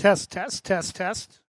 Test, test, test, test.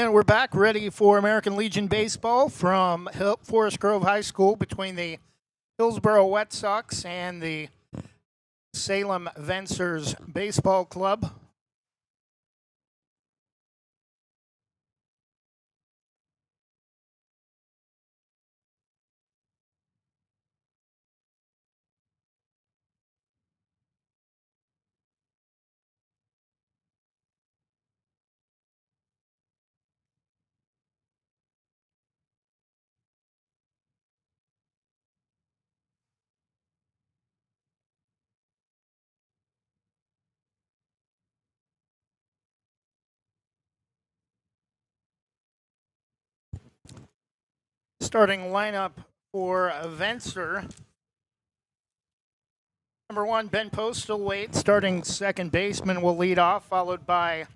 And we're back ready for American Legion baseball from Forest Grove High School between the Hillsboro Wet Sox and the Salem Vencers Baseball Club. Starting lineup for Vencer. Number 1, Ben Postlethwaite, starting second baseman, will lead off, followed by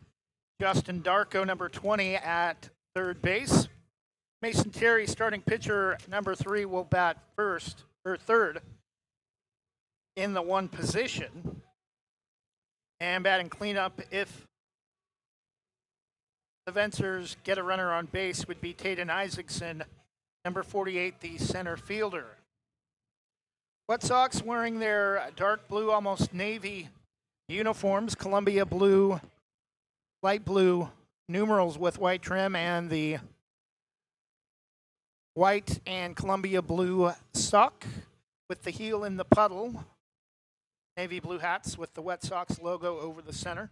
Justin Darko, number 20, at third base. Mason Terry, starting pitcher, number 3, will bat third in the 1 position. And batting cleanup, if the Vencers get a runner on base, would be Taden Isaacson, number 48, the center fielder. Wet Sox wearing their dark blue, almost navy uniforms, Columbia blue, light blue numerals with white trim, and the white and Columbia blue sock with the heel in the puddle. Navy blue hats with the Wet Sox logo over the center.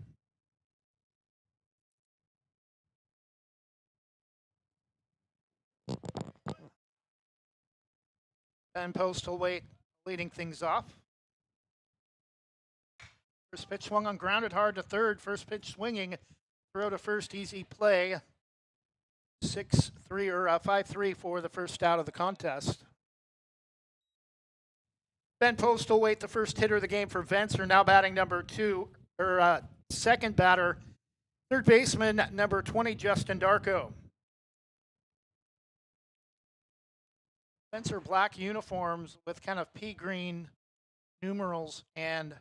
Ben Postlethwaite leading things off. First pitch swung on, grounded hard to third. First pitch swinging, throw to first, easy play. 6-3 or 5-3 for the first out of the contest. Ben Postlethwaite, the first hitter of the game for Vencer, now batting number 2, or second batter, third baseman number 20, Justin Darko. Vencer black uniforms with kind of pea green numerals and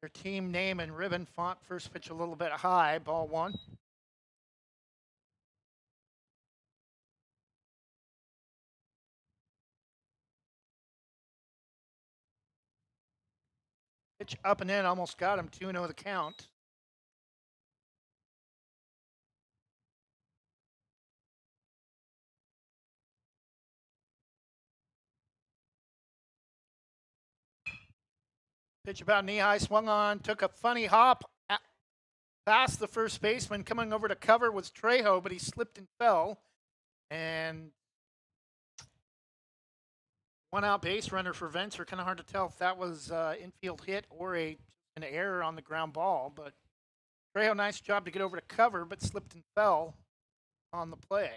their team name and ribbon font. First pitch a little bit high, ball 1. Pitch up and in, almost got him. 2-0 the count. Pitch about knee high, swung on, took a funny hop past the first baseman. Coming over to cover was Trejo, but he slipped and fell. And 1 out base runner for Vencer. Kind of hard to tell if that was infield hit or an error on the ground ball. But Trejo, nice job to get over to cover, but slipped and fell on the play.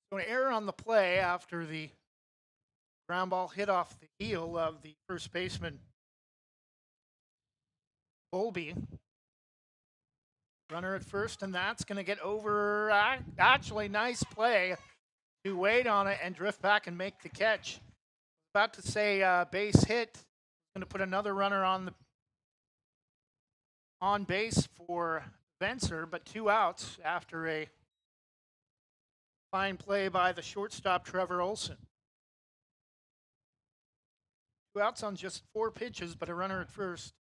So an error on the play after the ground ball hit off the heel of the first baseman, Colby. Runner at first, and that's going to get over. Actually, nice play to wait on it and drift back and make the catch. About to say base hit. Going to put another runner on base for Vencer, but 2 outs after a fine play by the shortstop, Trevor Olson. 2 outs on just 4 pitches, but a runner at first.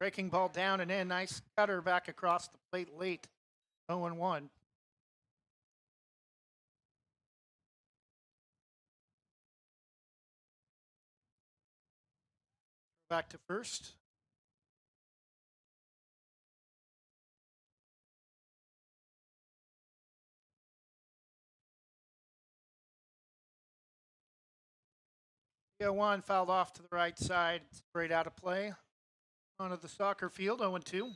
Breaking ball down and in. Nice cutter back across the plate late. 0-1. Back to first. One fouled off to the right side, straight out of play. Onto the soccer field, 0-2.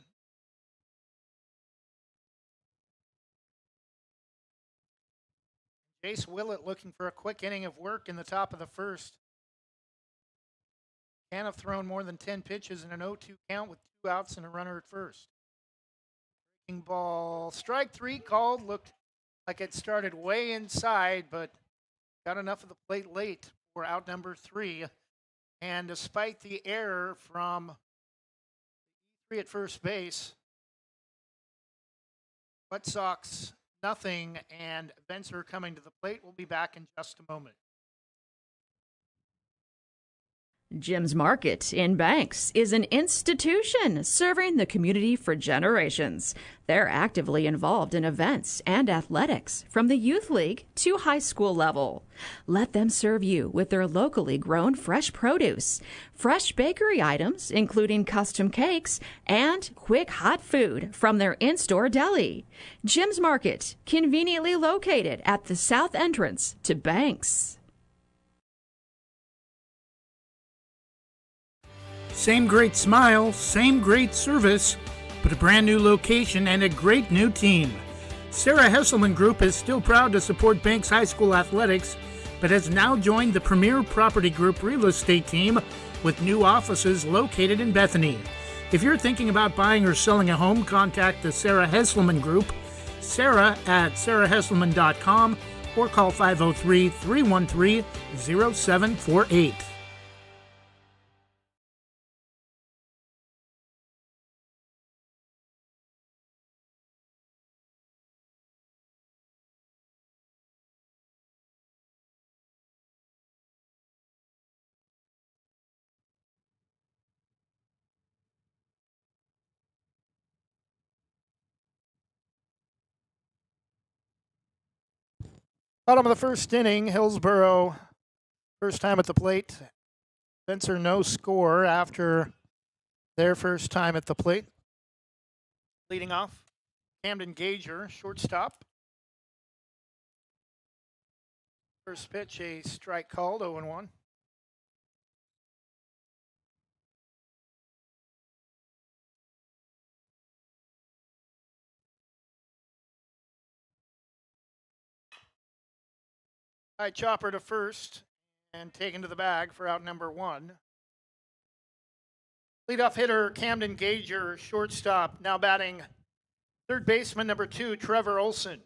Jace Willett looking for a quick inning of work in the top of the first. Can't have thrown more than 10 pitches in an 0-2 count with 2 outs and a runner at first. Breaking ball, strike 3 called. Looked like it started way inside, but got enough of the plate late for out number 3. And despite the error from 3 at first base, White Sox nothing, and Vencer coming to the plate. We'll be back in just a moment. Jim's Market in Banks is an institution serving the community for generations. They're actively involved in events and athletics from the youth league to high school level. Let them serve you with their locally grown fresh produce, fresh bakery items, including custom cakes, and quick hot food from their in-store deli. Jim's Market, conveniently located at the south entrance to Banks. Same great smile, same great service, but a brand new location and a great new team. Sarah Hesselman Group is still proud to support Banks High School athletics, but has now joined the Premier Property Group real estate team with new offices located in Bethany. If you're thinking about buying or selling a home, contact the Sarah Hesselman Group, Sarah at sarahhesselman.com, or call 503-313-0748. Bottom of the first inning, Hillsboro, first time at the plate. Vencer no score after their first time at the plate. Leading off, Camden Gager, shortstop. First pitch, a strike called, 0-1. High chopper to first and taken to the bag for out number 1. Leadoff hitter Camden Gager, shortstop, now batting third baseman number 2, Trevor Olson.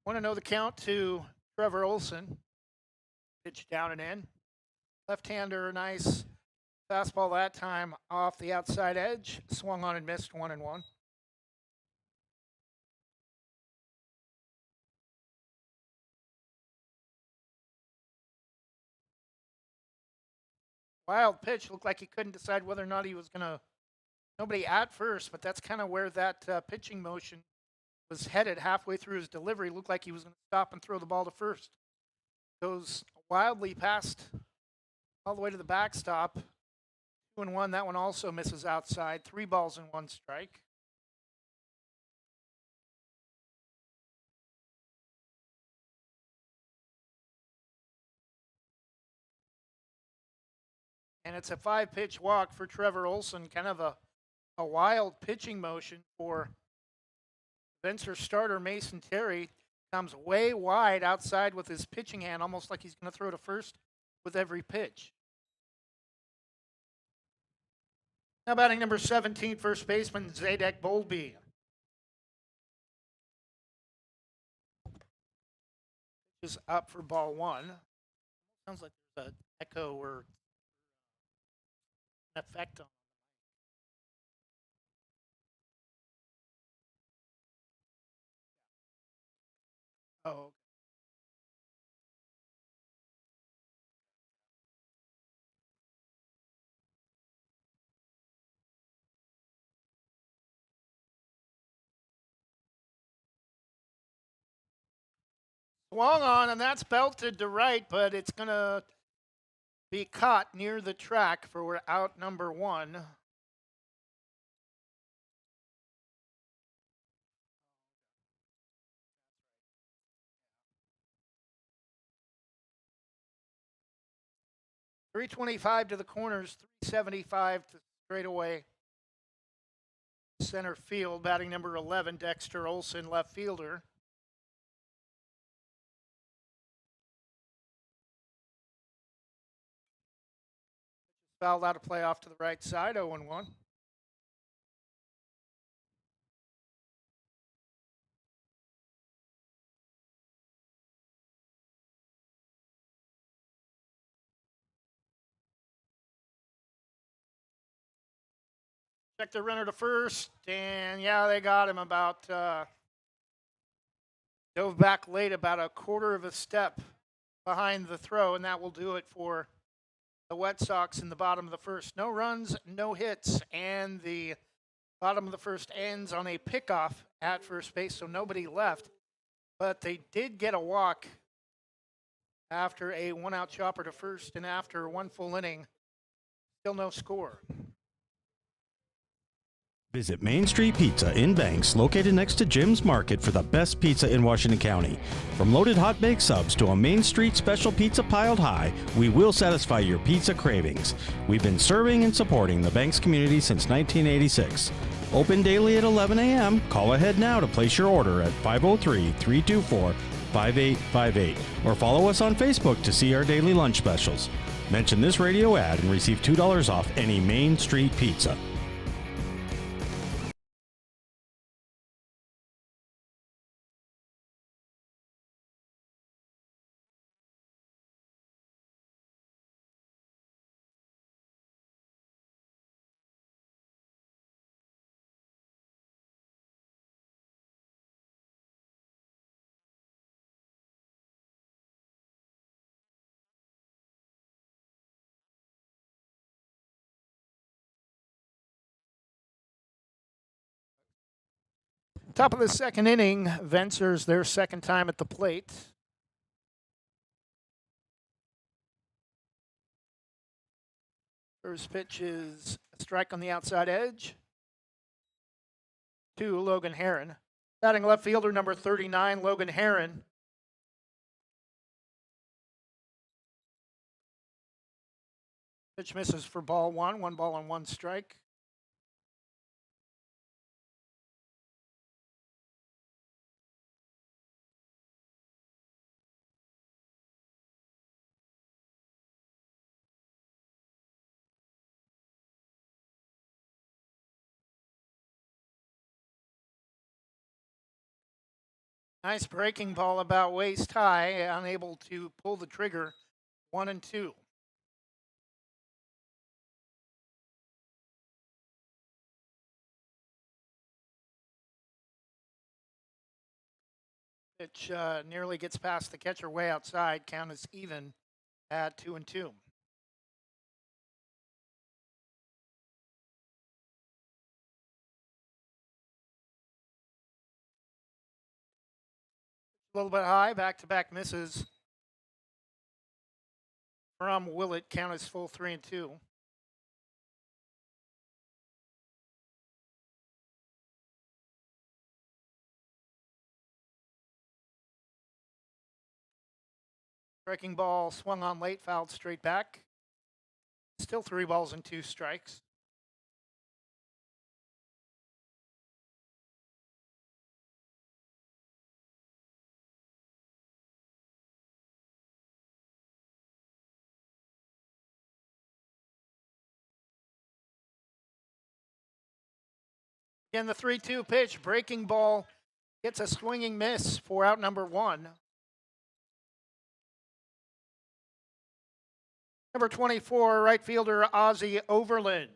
Want to know the count to Trevor Olson. Pitch down and in. Left-hander, nice fastball that time off the outside edge. Swung on and missed, 1-1. Wild pitch. Looked like he couldn't decide whether or not he was going to. Nobody at first, but that's kind of where that pitching motion was headed halfway through his delivery. Looked like he was going to stop and throw the ball to first. Goes wildly past all the way to the backstop. 2-1. That one also misses outside. 3 balls and 1 strike. And it's a 5-pitch walk for Trevor Olson. Kind of a wild pitching motion for Vencer starter Mason Terry. Comes way wide outside with his pitching hand, almost like he's going to throw to first with every pitch. Now batting number 17, first baseman Zadek Bowlby. Is up for ball 1. Sounds like there's an echo or an effect on. Oh. Swung on, and that's belted to right, but it's going to be caught near the track for out number 1. 325 to the corners, 375 to straightaway center field. Batting number 11, Dexter Olson, left fielder. Fouled out of play off to the right side, 0-1. Check the runner to first, and yeah, they got him about, dove back late about a quarter of a step behind the throw, and that will do it for the Wet Sox in the bottom of the first. No runs, no hits, and the bottom of the first ends on a pickoff at first base, so nobody left. But they did get a walk after a one-out chopper to first, and after one full inning, still no score. Visit Main Street Pizza in Banks, located next to Jim's Market, for the best pizza in Washington County. From loaded hot baked subs to a Main Street special pizza piled high, we will satisfy your pizza cravings. We've been serving and supporting the Banks community since 1986. Open daily at 11 a.m. Call ahead now to place your order at 503-324-5858 or follow us on Facebook to see our daily lunch specials. Mention this radio ad and receive $2 off any Main Street pizza. Top of the second inning, Vencer's their second time at the plate. First pitch is a strike on the outside edge to Logan Heron. Batting left fielder number 39, Logan Heron. Pitch misses for ball one, 1 ball and 1 strike. Nice breaking ball about waist high, unable to pull the trigger. 1-2. Pitch nearly gets past the catcher way outside. Count is even at 2-2. A little bit high, back-to-back misses from Willett. Count is full 3-2. Breaking ball swung on late, fouled straight back. Still 3 balls and 2 strikes. Again, the 3-2 pitch, breaking ball gets a swinging miss for out number 1. Number 24, right fielder Ozzie Overland.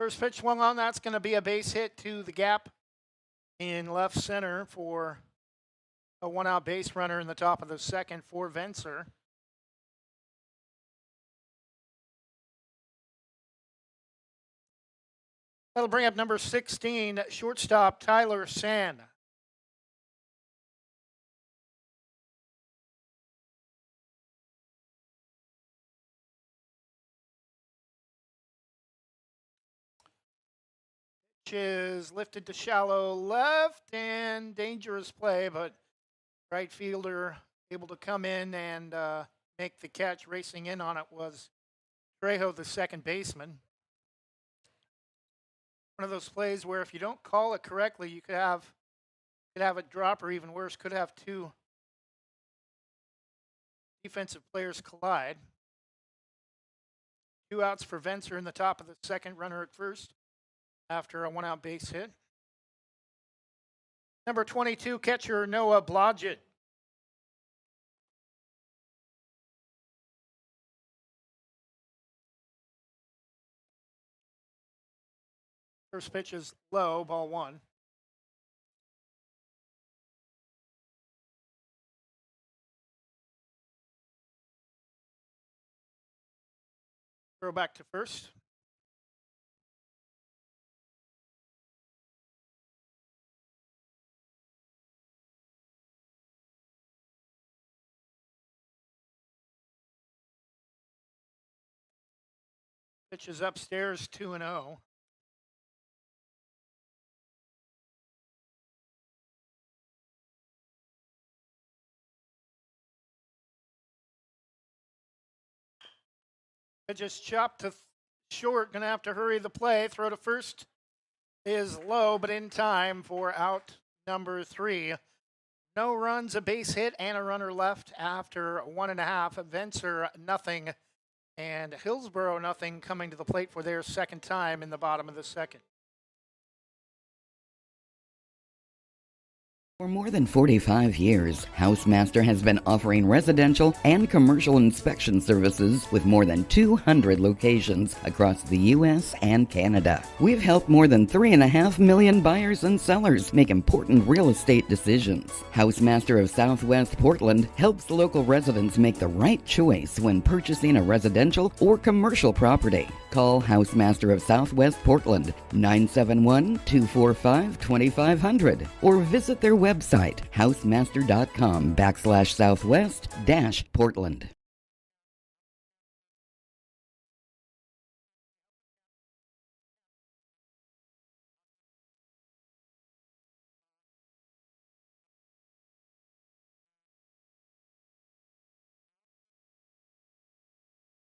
First pitch swung on, that's going to be a base hit to the gap in left center for a 1-out base runner in the top of the second for Vencer. That'll bring up number 16, shortstop Tyler Sand. Pitch is lifted to shallow left and dangerous play, but right fielder able to come in and make the catch. Racing in on it was Trejo, the second baseman. One of those plays where if you don't call it correctly, you could have a drop, or even worse, could have two defensive players collide. 2 outs for Vencer in the top of the second, runner at first after a 1-out base hit. Number 22, catcher Noah Blodgett. First pitch is low, ball 1. Throw back to first. Pitch is upstairs, 2-0. Pitch is chopped to short. Going to have to hurry the play. Throw to first is low, but in time for out number 3. No runs, a base hit, and a runner left after 1.5. Vencer, nothing. And Hillsboro, nothing, coming to the plate for their second time in the bottom of the second. For more than 45 years, Housemaster has been offering residential and commercial inspection services with more than 200 locations across the U.S. and Canada. We've helped more than 3.5 million buyers and sellers make important real estate decisions. Housemaster of Southwest Portland helps local residents make the right choice when purchasing a residential or commercial property. Call Housemaster of Southwest Portland, 971-245-2500, or visit their website, housemaster.com/southwest-Portland.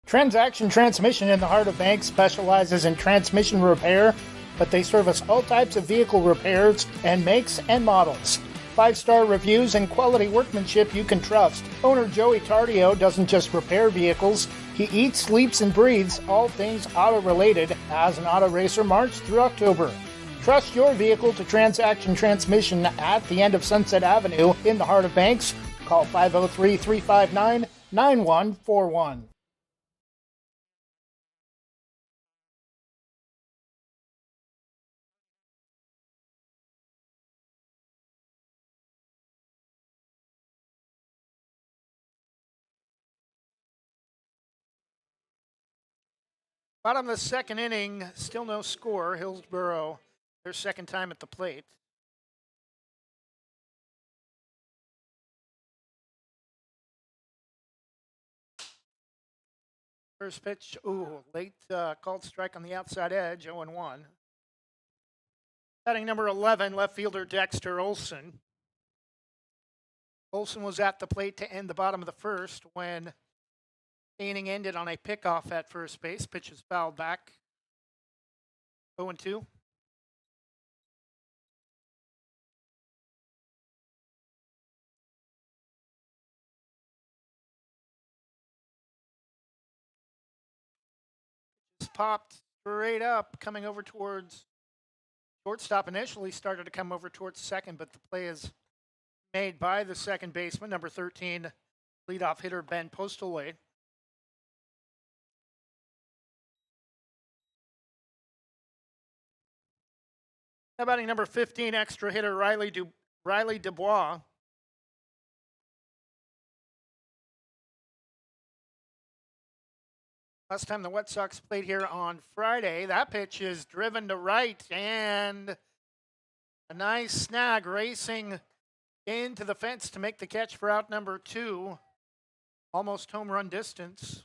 Transaction Transmission in the heart of Banks specializes in transmission repair, but they service all types of vehicle repairs and makes and models. 5-star reviews and quality workmanship you can trust. Owner Joey Tardio doesn't just repair vehicles, he eats, sleeps, and breathes all things auto-related as an auto racer March through October. Trust your vehicle to Transaction Transmission at the end of Sunset Avenue in the heart of Banks. Call 503-359-9141. Bottom of the second inning, still no score. Hillsboro, their second time at the plate. First pitch, late called strike on the outside edge, 0-1. Batting number 11, left fielder Dexter Olson. Olson was at the plate to end the bottom of the first when the inning ended on a pickoff at first base. Pitch is fouled back. 0-2. Just popped straight up, coming over towards shortstop. Initially started to come over towards second, but the play is made by the second baseman, number 13, leadoff hitter Ben Postlethwaite. Now batting number 15, extra hitter Riley Dubois. Last time the White Sox played here on Friday, that pitch is driven to right, and a nice snag racing into the fence to make the catch for out number 2. Almost home run distance.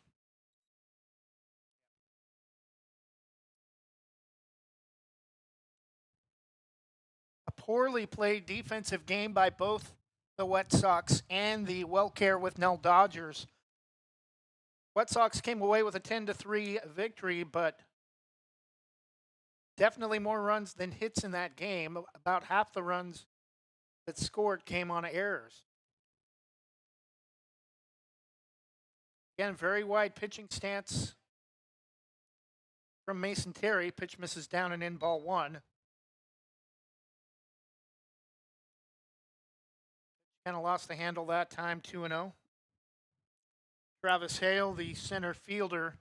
poorly played defensive game by both the Wet Sox and the WellCare with Nell Dodgers. Wet Sox came away with a 10-3 victory, but definitely more runs than hits in that game. About half the runs that scored came on errors. Again, very wide pitching stance from Mason Terry. Pitch misses down and in, ball one. Kind of lost the handle that time, 2-0. Travis Hale, the center fielder,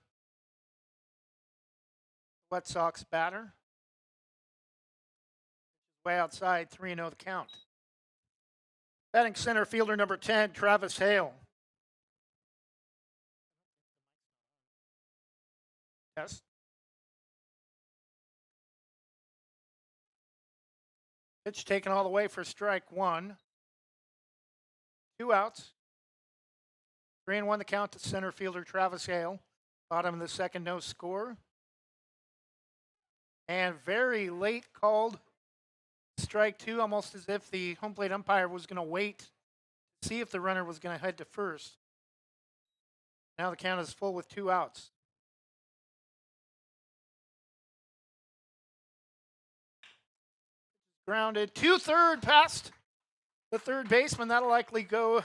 Wet Sox batter. Way outside, 3-0 the count. Batting center fielder number 10, Travis Hale. Yes. Pitch taken all the way for strike one. 2 outs. 3-1 the count to center fielder Travis Hale. Bottom of the second, no score. And very late called strike two, almost as if the home plate umpire was going to wait to see if the runner was going to head to first. Now the count is full with 2 outs. Grounded to third, past the third baseman. That'll likely go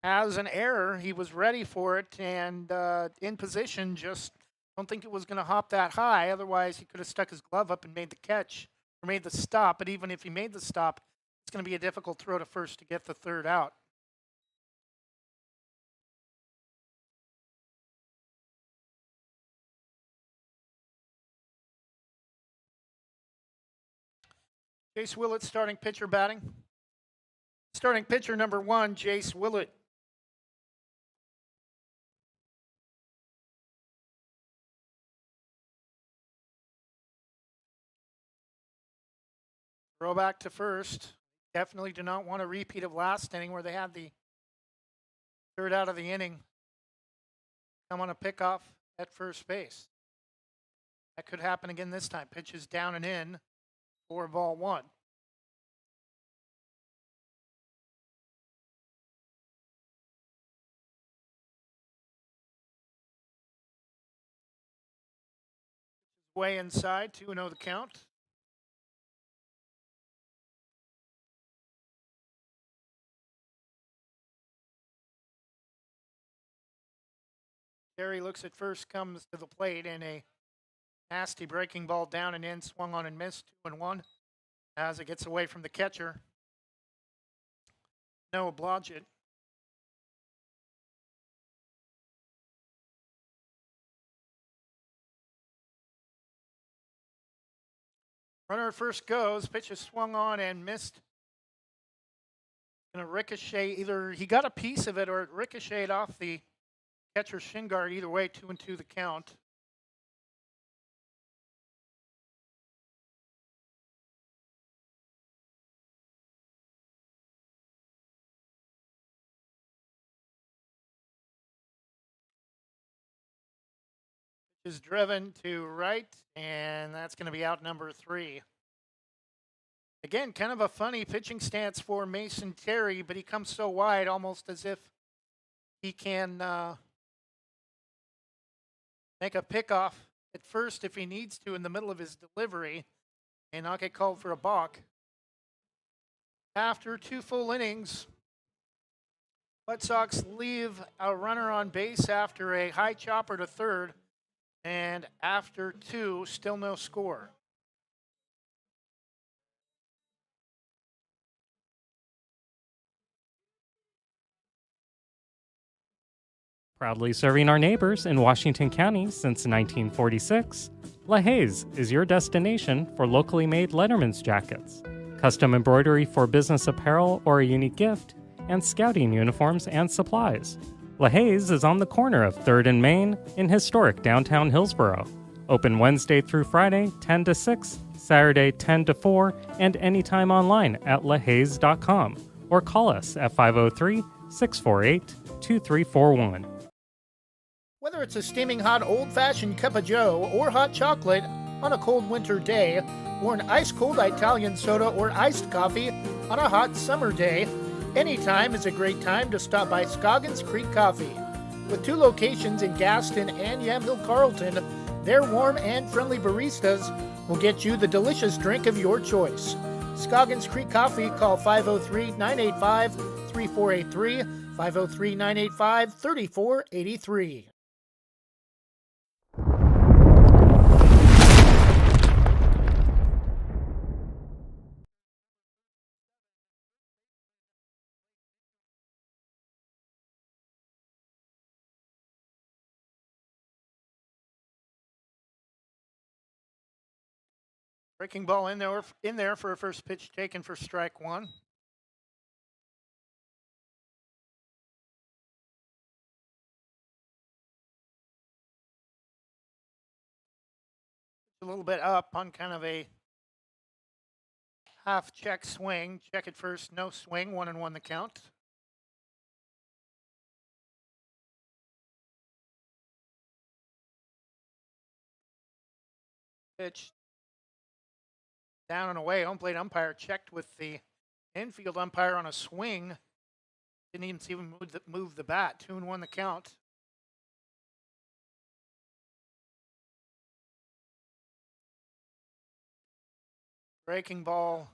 as an error. He was ready for it and in position, just don't think it was going to hop that high. Otherwise, he could have stuck his glove up and made the catch or made the stop. But even if he made the stop, it's going to be a difficult throw to first to get the third out. Jace Willett, starting pitcher, batting. Starting pitcher number 1, Jace Willett. Throw back to first. Definitely do not want a repeat of last inning where they had the third out of the inning come on a pickoff at first base. That could happen again this time. Pitches down and in for ball one. Way inside, 2-0 the count. Terry looks at first, comes to the plate, and a nasty breaking ball down and in, swung on and missed, 2-1, as it gets away from the catcher. Noah Blodgett. Runner at first goes, pitch is swung on and missed. Gonna ricochet, either he got a piece of it or it ricocheted off the catcher's shin guard. Either way, 2-2 the count. Pitch is driven to right, and that's going to be out number 3. Again, kind of a funny pitching stance for Mason Terry, but he comes so wide, almost as if he can make a pickoff at first if he needs to in the middle of his delivery and not get called for a balk. After 2 full innings, White Sox leave a runner on base after a high chopper to third, and after 2, still no score. Proudly serving our neighbors in Washington County since 1946, LaHaye's is your destination for locally made Letterman's jackets, custom embroidery for business apparel or a unique gift, and scouting uniforms and supplies. LaHaye's is on the corner of 3rd and Main in historic downtown Hillsboro. Open Wednesday through Friday, 10 to 6, Saturday, 10 to 4, and anytime online at lahayes.com or call us at 503-648-2341. Whether it's a steaming hot old-fashioned cup of joe or hot chocolate, on a cold winter day, or an ice-cold Italian soda or iced coffee on a hot summer day, anytime is a great time to stop by Scoggins Creek Coffee. With 2 locations in Gaston and Yamhill Carlton, their warm and friendly baristas will get you the delicious drink of your choice. Scoggins Creek Coffee, call 503-985-3483, 503-985-3483. Breaking ball in there for a first pitch taken for strike 1. A little bit up on kind of a half check swing. Check it first, no swing, 1-1 the count. Pitch down and away. Home plate umpire checked with the infield umpire on a swing. Didn't even see him move the bat. 2-1 the count. Breaking ball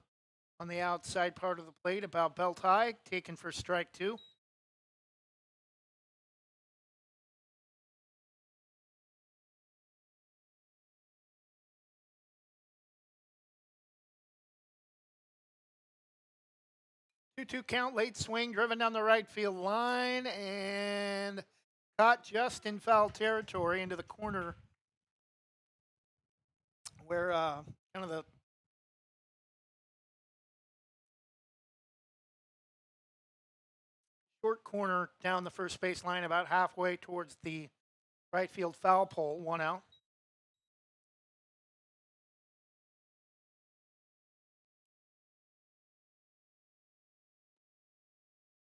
on the outside part of the plate, about belt high, taken for strike 2. Two count, late swing, driven down the right field line, and caught just in foul territory into the corner where kind of the short corner down the first base line, about halfway towards the right field foul pole, 1 out.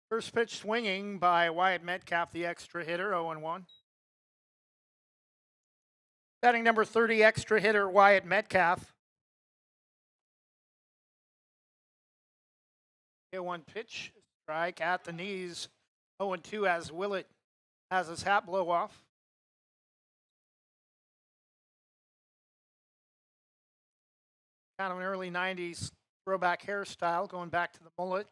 First pitch swinging by Wyatt Metcalf, the extra hitter, 0-1. Batting number 30, extra hitter Wyatt Metcalf. 1 pitch, strike at the knees, 0-2 as Willett has his hat blow off. Kind of an early 90s throwback hairstyle, going back to the mullet.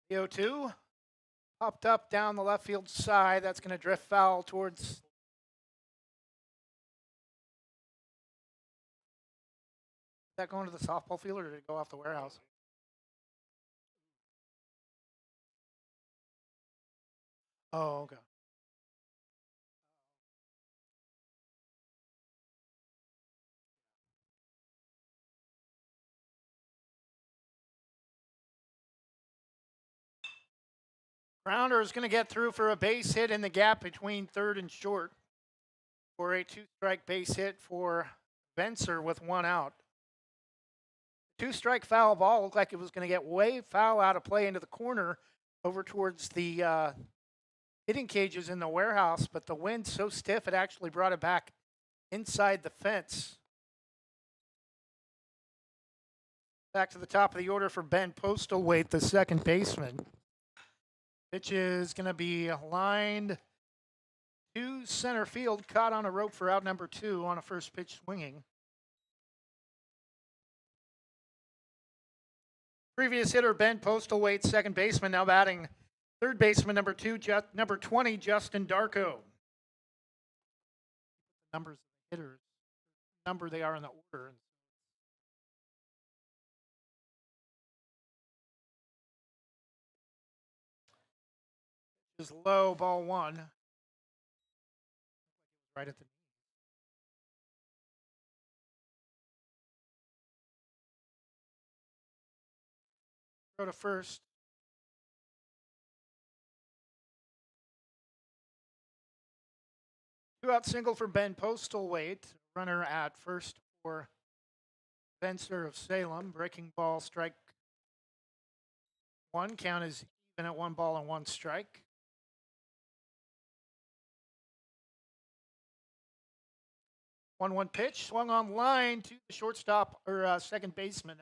The 0-2 popped up down the left field side. That's going to drift foul towards. Is that going to the softball field or did it go off the warehouse? Oh, okay. Grounder is going to get through for a base hit in the gap between third and short for a 2-strike base hit for Vencer with 1 out. 2-strike foul ball looked like it was going to get way foul out of play into the corner over towards the hitting cages in the warehouse, but the wind's so stiff it actually brought it back inside the fence. Back to the top of the order for Ben Postlethwaite, the second baseman. Pitch is going to be lined to center field, caught on a rope for out number 2 on a first pitch swinging. Previous hitter Ben Postlethwaite, second baseman, now batting third baseman number 20, Justin Darko. Numbers of hitters, number they are in the order. Is low, ball 1. Right at the throw to first. Two-out single for Ben Postlethwaite. Runner at first for Vencer of Salem. Breaking ball, strike 1. Count is even at 1 ball and 1 strike. 1-1 pitch, swung on line to the shortstop or second baseman.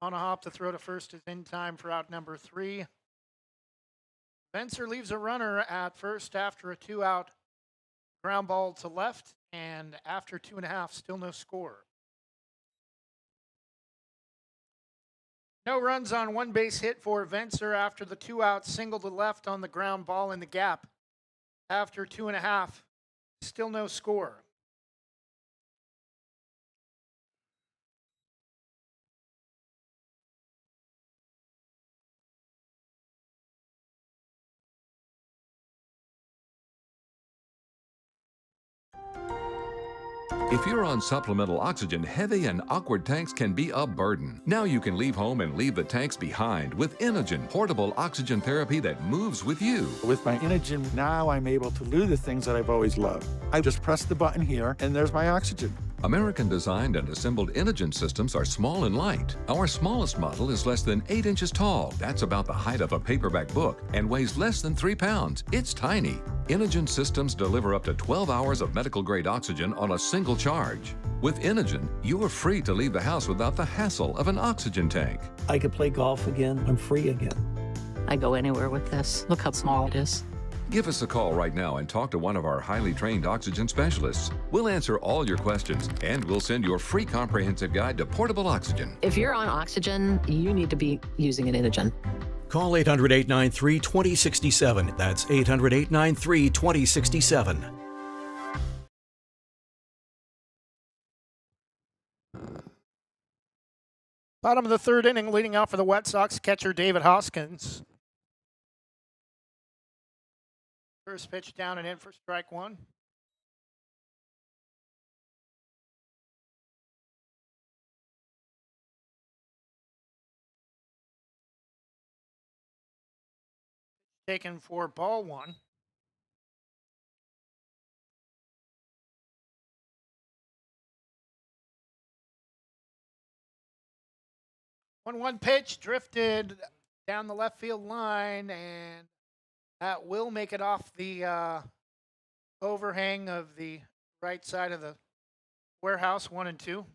On a hop, the throw to first is in time for out number 3. Vencer leaves a runner at first after a 2-out ground ball to left, and after 2.5, still no score. No runs on one base hit for Vencer after the 2-out single to left on the ground ball in the gap. After 2.5, still no score. If you're on supplemental oxygen, heavy and awkward tanks can be a burden. Now you can leave home and leave the tanks behind with Inogen, portable oxygen therapy that moves with you. With my Inogen, now I'm able to do the things that I've always loved. I just press the button here, and there's my oxygen. American-designed and assembled Inogen systems are small and light. Our smallest model is less than 8 inches tall. That's about the height of a paperback book and weighs less than 3 pounds. It's tiny. Inogen systems deliver up to 12 hours of medical-grade oxygen on a single charge. With Inogen, you are free to leave the house without the hassle of an oxygen tank. I could play golf again. I'm free again. I go anywhere with this. Look how small it is. Give us a call right now and talk to one of our highly trained oxygen specialists. We'll answer all your questions, and we'll send your free comprehensive guide to portable oxygen. If you're on oxygen, you need to be using an Inogen. Call 800-893-2067. That's 800-893-2067. Bottom of the third inning, leading off for the White Sox, catcher David Hoskins. First pitch down and in for strike 1. Taken for ball 1. One pitch drifted down the left field line, and that will make it off the overhang of the right side of the warehouse, 1 and 2.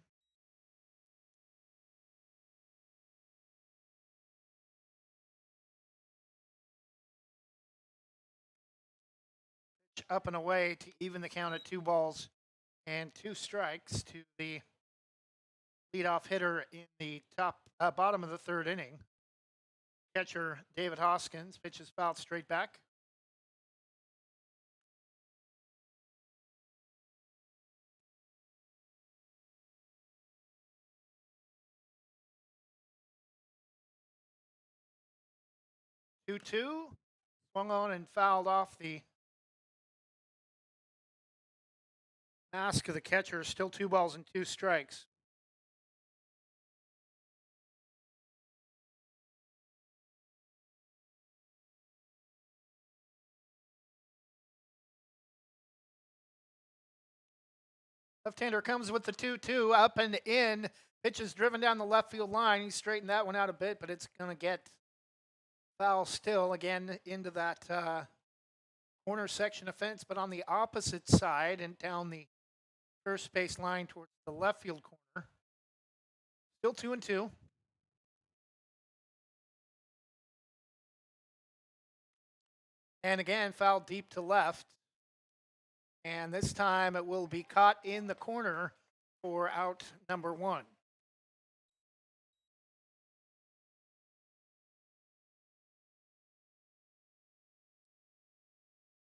Pitch up and away to even the count at 2 balls and 2 strikes to the leadoff hitter in the bottom of the third inning. Catcher David Hoskins pitches fouled straight back. Two, swung on and fouled off the mask of the catcher. Still 2 balls and 2 strikes. Left-hander comes with the 2-2, up and in. Pitch is driven down the left field line. He straightened that one out a bit, but it's going to get foul still again into that corner section of fence, but on the opposite side and down the first base line towards the left field corner. Still 2 and 2. And again, foul deep to left. And this time it will be caught in the corner for out number 1.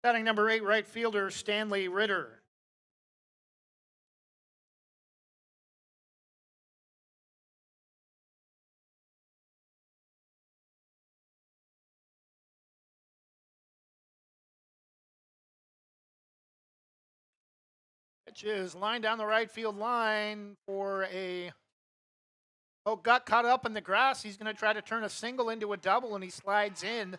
Batting number 8, right fielder Stanley Ritter. Pitch is lined down the right field line for got caught up in the grass. He's going to try to turn a single into a double, and he slides in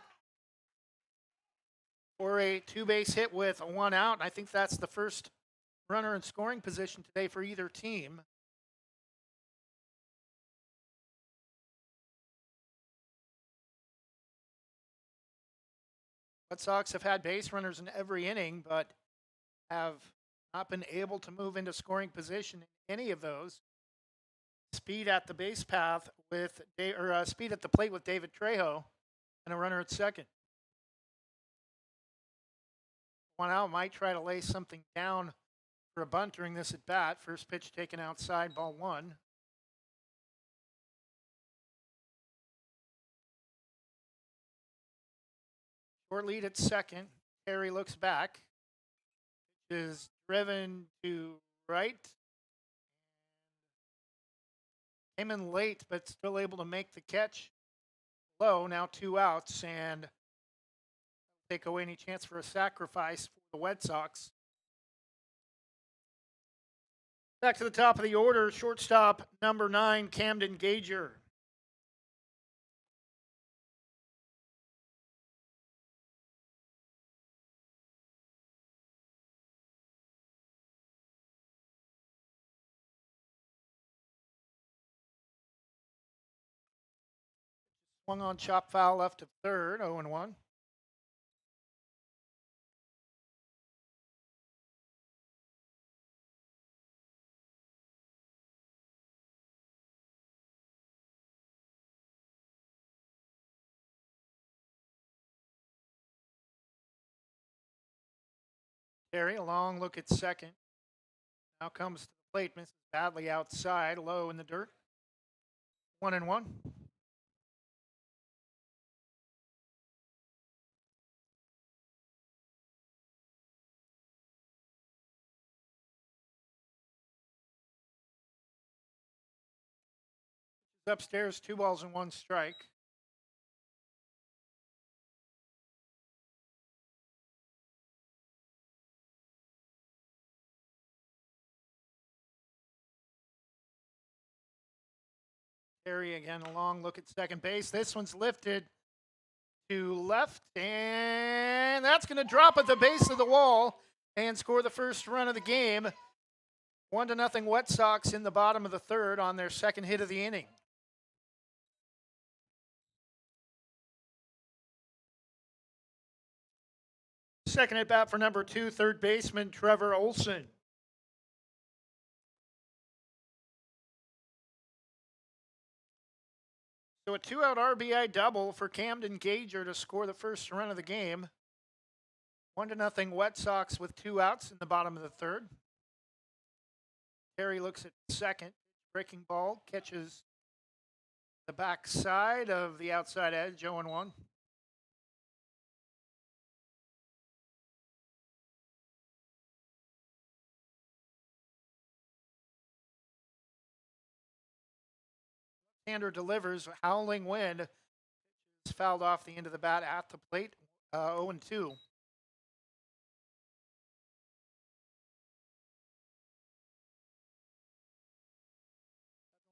for a 2-base hit with 1 out. And I think that's the first runner in scoring position today for either team. Red Sox have had base runners in every inning, but have Not been able to move into scoring position in any of those. Speed at the base path with speed at the plate with David Trejo, and a runner at second. One out, might try to lay something down for a bunt during this at bat. First pitch taken outside, ball one. Short lead at second. Terry looks back. Is driven to right. Came in late, but still able to make the catch. Low, now 2 outs, and take away any chance for a sacrifice for the Red Sox. Back to the top of the order, shortstop number 9, Camden Gager. Swung on, chop foul left of third, 0-1. Terry, a long look at second. Now comes to the plate, misses badly outside, low in the dirt. 1-1. Upstairs, 2 balls and 1 strike. Terry again, a long look at second base. This one's lifted to left, and that's going to drop at the base of the wall and score the first run of the game. 1-0 Wet Sox in the bottom of the third on their second hit of the inning. Second at bat for number 2, third baseman Trevor Olson. So a 2-out RBI double for Camden Gager to score the first run of the game. 1-0 Wet Sox with 2 outs in the bottom of the third. Terry looks at second. Breaking ball catches the back side of the outside edge, 0-1. Left-hander delivers, howling wind. Is fouled off the end of the bat at the plate, 0-2.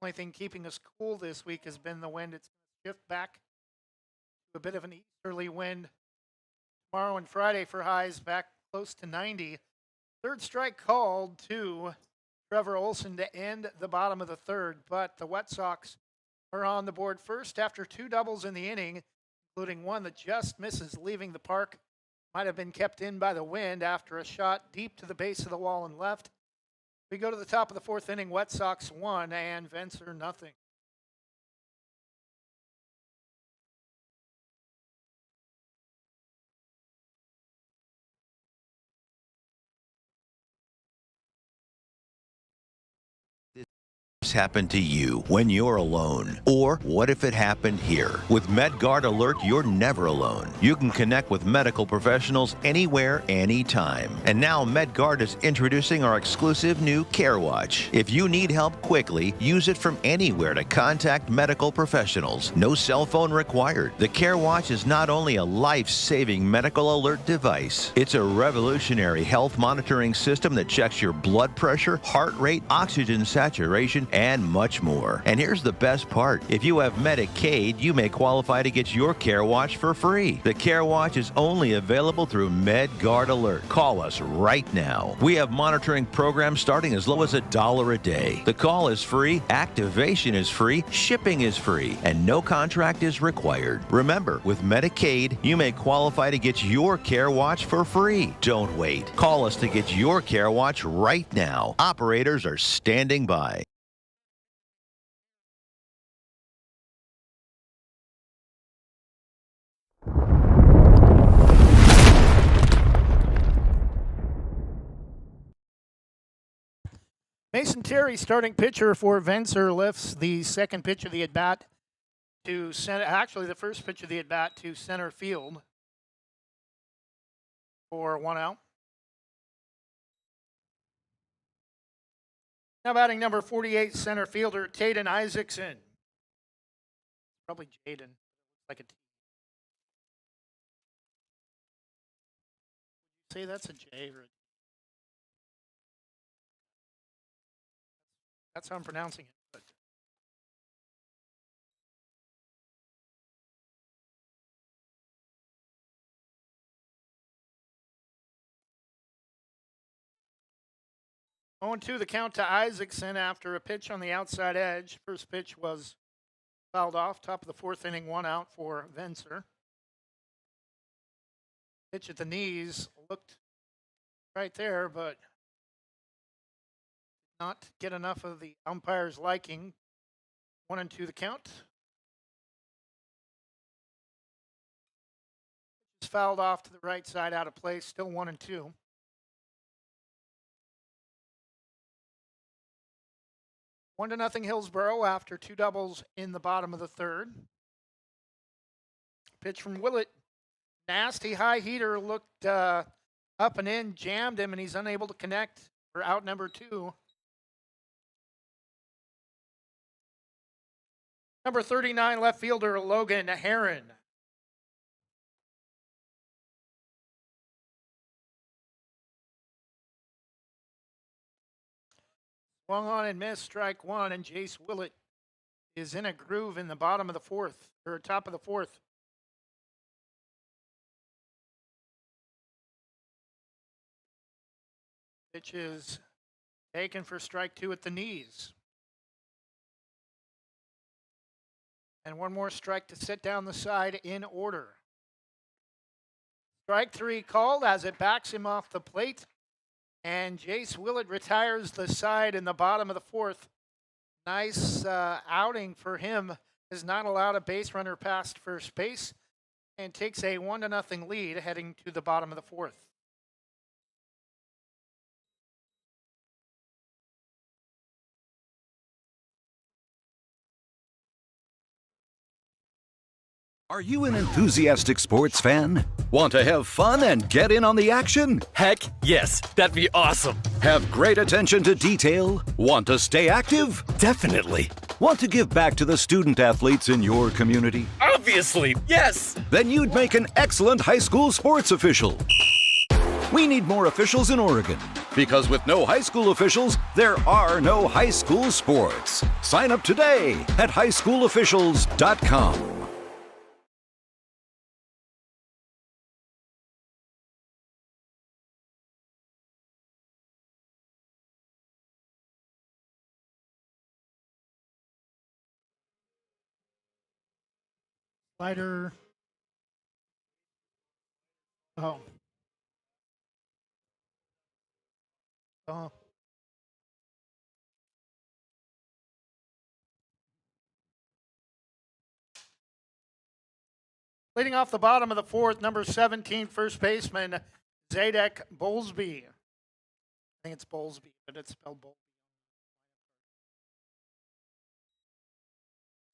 Only thing keeping us cool this week has been the wind. It's going to shift back to a bit of an easterly wind tomorrow and Friday for highs back close to 90. Third strike called to Trevor Olson to end the bottom of the third, but the Wet Sox are on the board first after 2 doubles in the inning, including one that just misses leaving the park. Might have been kept in by the wind after a shot deep to the base of the wall and left. We go to the top of the 4th inning, Wet Sox 1 and Vencer 0. Happen to you when you're alone? Or what if it happened here? With MedGuard Alert, you're never alone. You can connect with medical professionals anywhere, anytime. And now MedGuard is introducing our exclusive new Care Watch. If you need help quickly, use it from anywhere to contact medical professionals. No cell phone required. The Care Watch is not only a life-saving medical alert device, it's a revolutionary health monitoring system that checks your blood pressure, heart rate, oxygen saturation, and much more. And here's the best part. If you have Medicaid, you may qualify to get your Care Watch for free. The Care Watch is only available through MedGuard Alert. Call us right now. We have monitoring programs starting as low as $1 a day. The call is free, activation is free, shipping is free, and no contract is required. Remember, with Medicaid, you may qualify to get your Care Watch for free. Don't wait. Call us to get your Care Watch right now. Operators are standing by. Mason Terry, starting pitcher for Vencer, lifts the second pitch of the at-bat to center. Actually, the first pitch of the at-bat to center field for 1 out. Now batting number 48, center fielder Taden Isaacson. Probably Jaden, like a T. Say that's a J or a... That's how I'm pronouncing it. But on to the count to Isaacson after a pitch on the outside edge. First pitch was fouled off. Top of the fourth inning, 1 out for Vencer. Pitch at the knees looked right there, but not get enough of the umpire's liking. 1-2 the count. Just fouled off to the right side, out of place. Still 1-2. One to nothing Hillsboro after 2 doubles in the bottom of the third. Pitch from Willett. Nasty high heater, looked up and in, jammed him, and he's unable to connect for out number 2. Number 39, left fielder Logan Heron. Swung on and missed, strike 1, and Jace Willett is in a groove in the bottom of the fourth, or top of the fourth. Pitch is taken for strike 2 at the knees. And one more strike to sit down the side in order. Strike 3 called as it backs him off the plate. And Jace Willett retires the side in the bottom of the fourth. Nice outing for him. Has not allowed a base runner past first base and takes a 1-0 lead heading to the bottom of the fourth. Are you an enthusiastic sports fan? Want to have fun and get in on the action? Heck, yes. That'd be awesome. Have great attention to detail? Want to stay active? Definitely. Want to give back to the student athletes in your community? Obviously, yes. Then you'd make an excellent high school sports official. We need more officials in Oregon, because with no high school officials, there are no high school sports. Sign up today at highschoolofficials.com. Slider. Oh. Oh. Leading off the bottom of the fourth, number 17, first baseman, Zadek Bowlesby. I think it's Bowlesby, but it's spelled Bowlesby.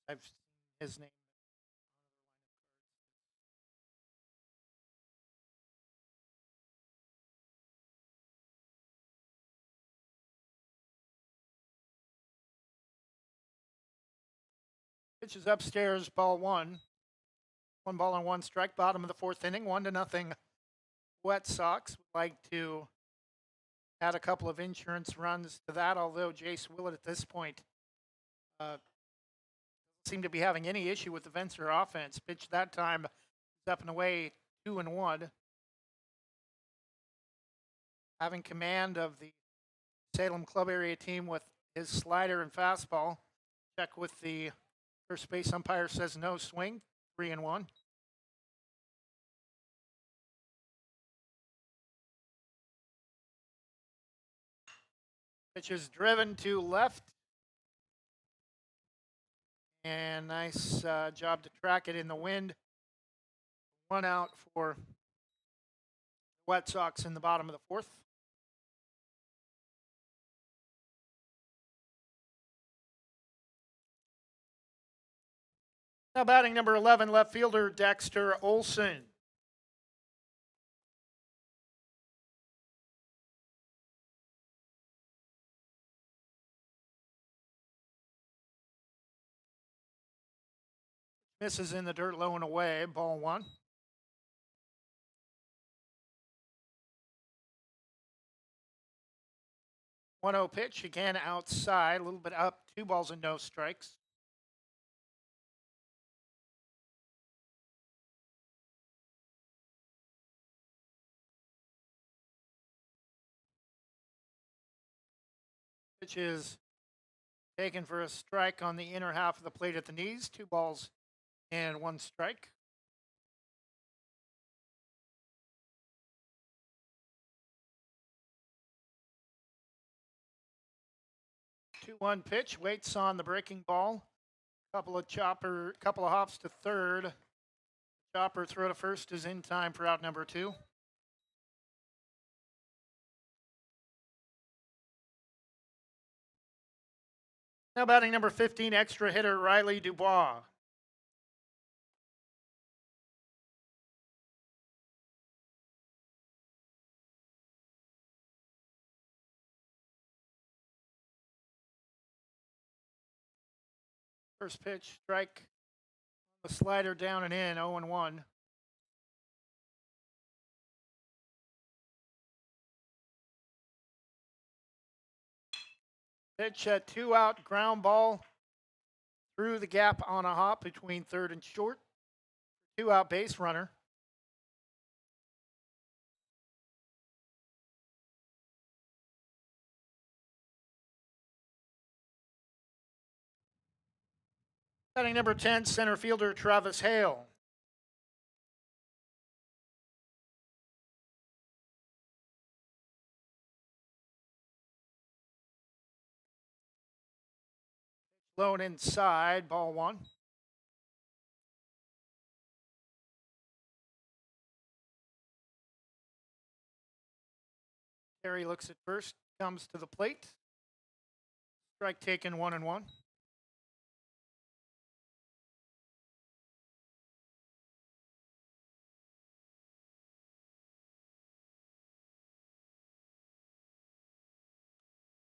I've seen his name. Pitch is upstairs, ball 1. 1 ball and 1 strike, bottom of the fourth inning, 1-0 Wet Sox. Would like to add a couple of insurance runs to that, although Jace Willett at this point Seem to be having any issue with the Vencer offense. Pitch that time is up and away, 2-1. Having command of the Salem club area team with his slider and fastball. Check with the first base umpire, says no swing, 3-1. Pitch is driven to left. And nice job to track it in the wind. 1 out for the White Sox in the bottom of the 4th. Now batting number 11, left fielder Dexter Olson. Misses in the dirt, low and away, ball 1. One-0 pitch, again outside, a little bit up, 2 balls and no strikes. Pitch is taken for a strike on the inner half of the plate at the knees, 2 balls and 1 strike. Two-one pitch, waits on the breaking ball. Couple of hops to third. Chopper throw to first is in time for out number 2. Now batting number 15, extra hitter Riley Dubois. First pitch, strike, the slider down and in, 0-1. Pitch, a 2-out ground ball through the gap on a hop between third and short. 2-out base runner. Batting number 10, center fielder Travis Hale. Low and inside, ball 1. Terry looks at first, comes to the plate. Strike taken, 1-1.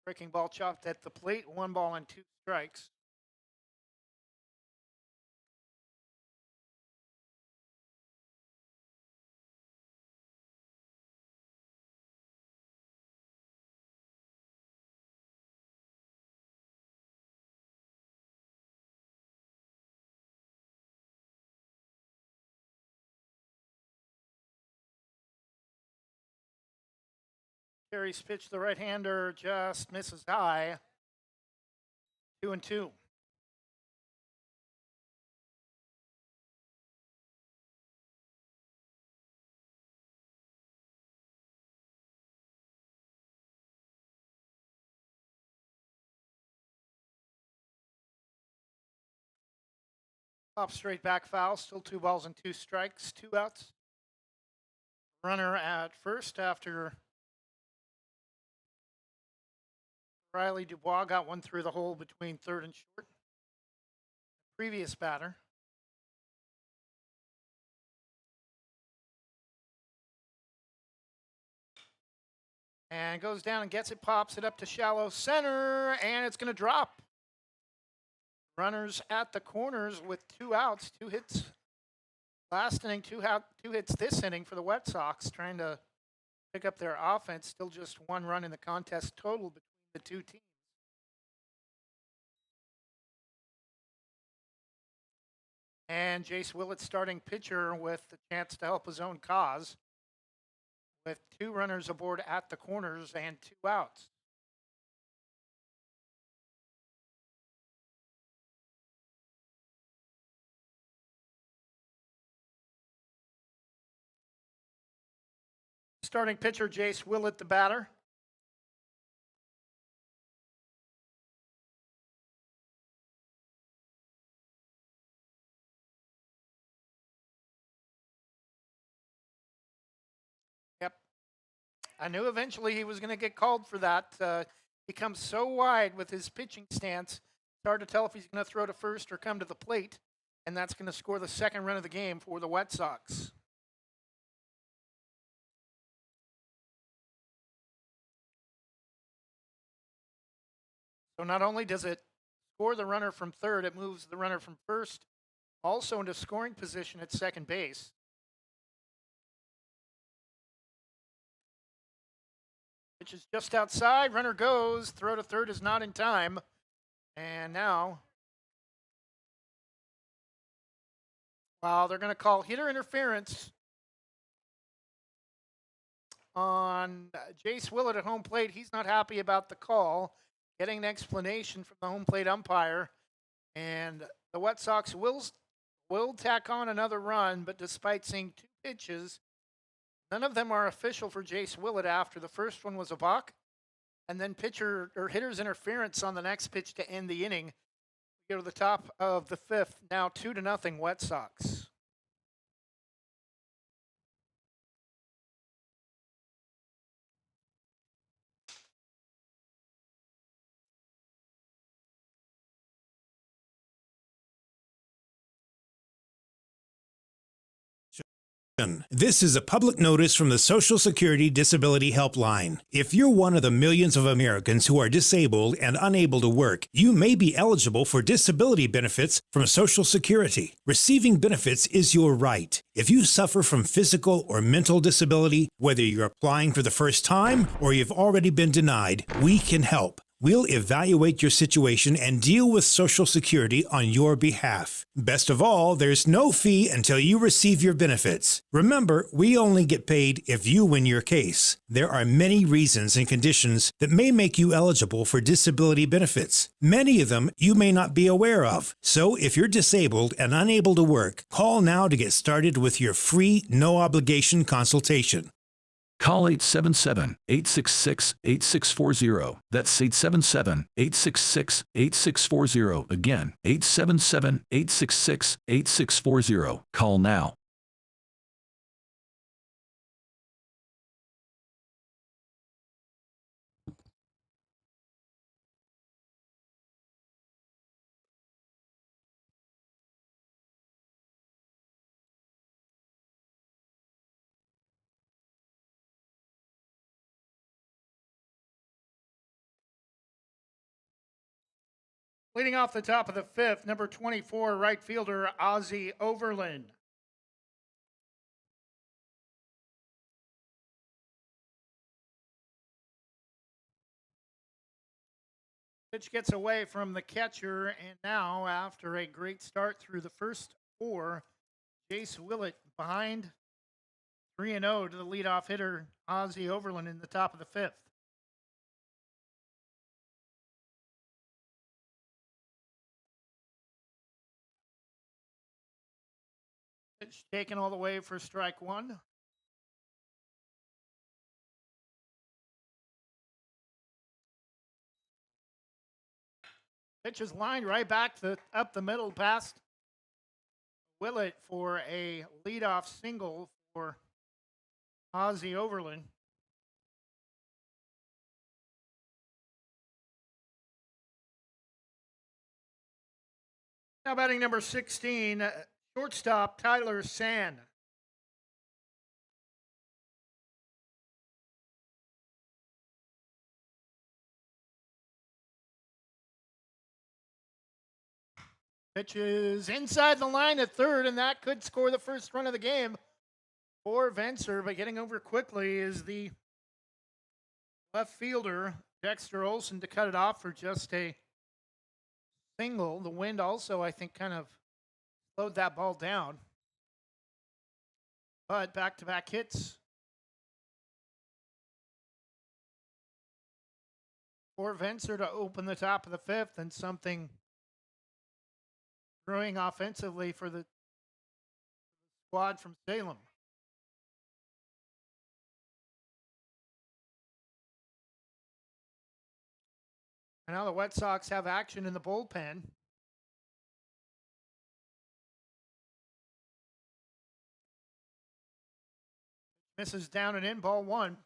Breaking ball chopped at the plate, 1 ball and 2 strikes. Terry's pitch, the right-hander just misses high. 2-2. Pop straight back foul, still 2 balls and 2 strikes, 2 outs. Runner at first after Riley Dubois got one through the hole between third and short. Previous batter. And goes down and gets it, pops it up to shallow center, and it's going to drop. Runners at the corners with 2 outs, 2 hits. Last inning, 2 hits this inning for the White Sox, trying to pick up their offense. Still just 1 run in the contest total between the 2 teams. And Jace Willett, starting pitcher, with the chance to help his own cause, with 2 runners aboard at the corners and 2 outs. Starting pitcher Jace Willett, the batter. Yep. I knew eventually he was going to get called for that. He comes so wide with his pitching stance. It's hard to tell if he's going to throw to first or come to the plate, and that's going to score the 2nd run of the game for the White Sox. So not only does it score the runner from third, it moves the runner from first also into scoring position at second base. Pitch is just outside, runner goes, throw to third is not in time. And now, well, they're going to call hitter interference on Jace Willett at home plate. He's not happy about the call, getting an explanation from the home plate umpire. And the White Sox will tack on another run, but despite seeing 2 pitches, none of them are official for Jace Willett after. The first one was a balk, and then pitcher or hitter's interference on the next pitch to end the inning. We go to the top of the 5th, now 2-0 White Sox. This is a public notice from the Social Security Disability Helpline. If you're one of the millions of Americans who are disabled and unable to work, you may be eligible for disability benefits from Social Security. Receiving benefits is your right. If you suffer from physical or mental disability, whether you're applying for the first time or you've already been denied, we can help. We'll evaluate your situation and deal with Social Security on your behalf. Best of all, there's no fee until you receive your benefits. Remember, we only get paid if you win your case. There are many reasons and conditions that may make you eligible for disability benefits. Many of them you may not be aware of. So if you're disabled and unable to work, call now to get started with your free, no-obligation consultation. Call 877-866-8640. That's 877-866-8640. Again, 877-866-8640. Call now. Leading off the top of the 5th, number 24, right fielder Ozzie Overland. Pitch gets away from the catcher, and now, after a great start through the first 4, Jace Willett behind 3-0 to the leadoff hitter Ozzie Overland in the top of the 5th. Pitch taken all the way for strike 1. Pitch is lined right back up the middle past Willett for a leadoff single for Ozzie Overland. Now batting number 16, shortstop Tyler Sand. Pitch is inside the line at third, and that could score the first run of the game for Vencer, but getting over quickly is the left fielder, Dexter Olson, to cut it off for just a single. The wind also, I think, kind of slowed that ball down. But back-to-back hits for Vencer to open the top of the fifth, and something brewing offensively for the squad from Salem. And now the White Sox have action in the bullpen. Misses down and in, ball one.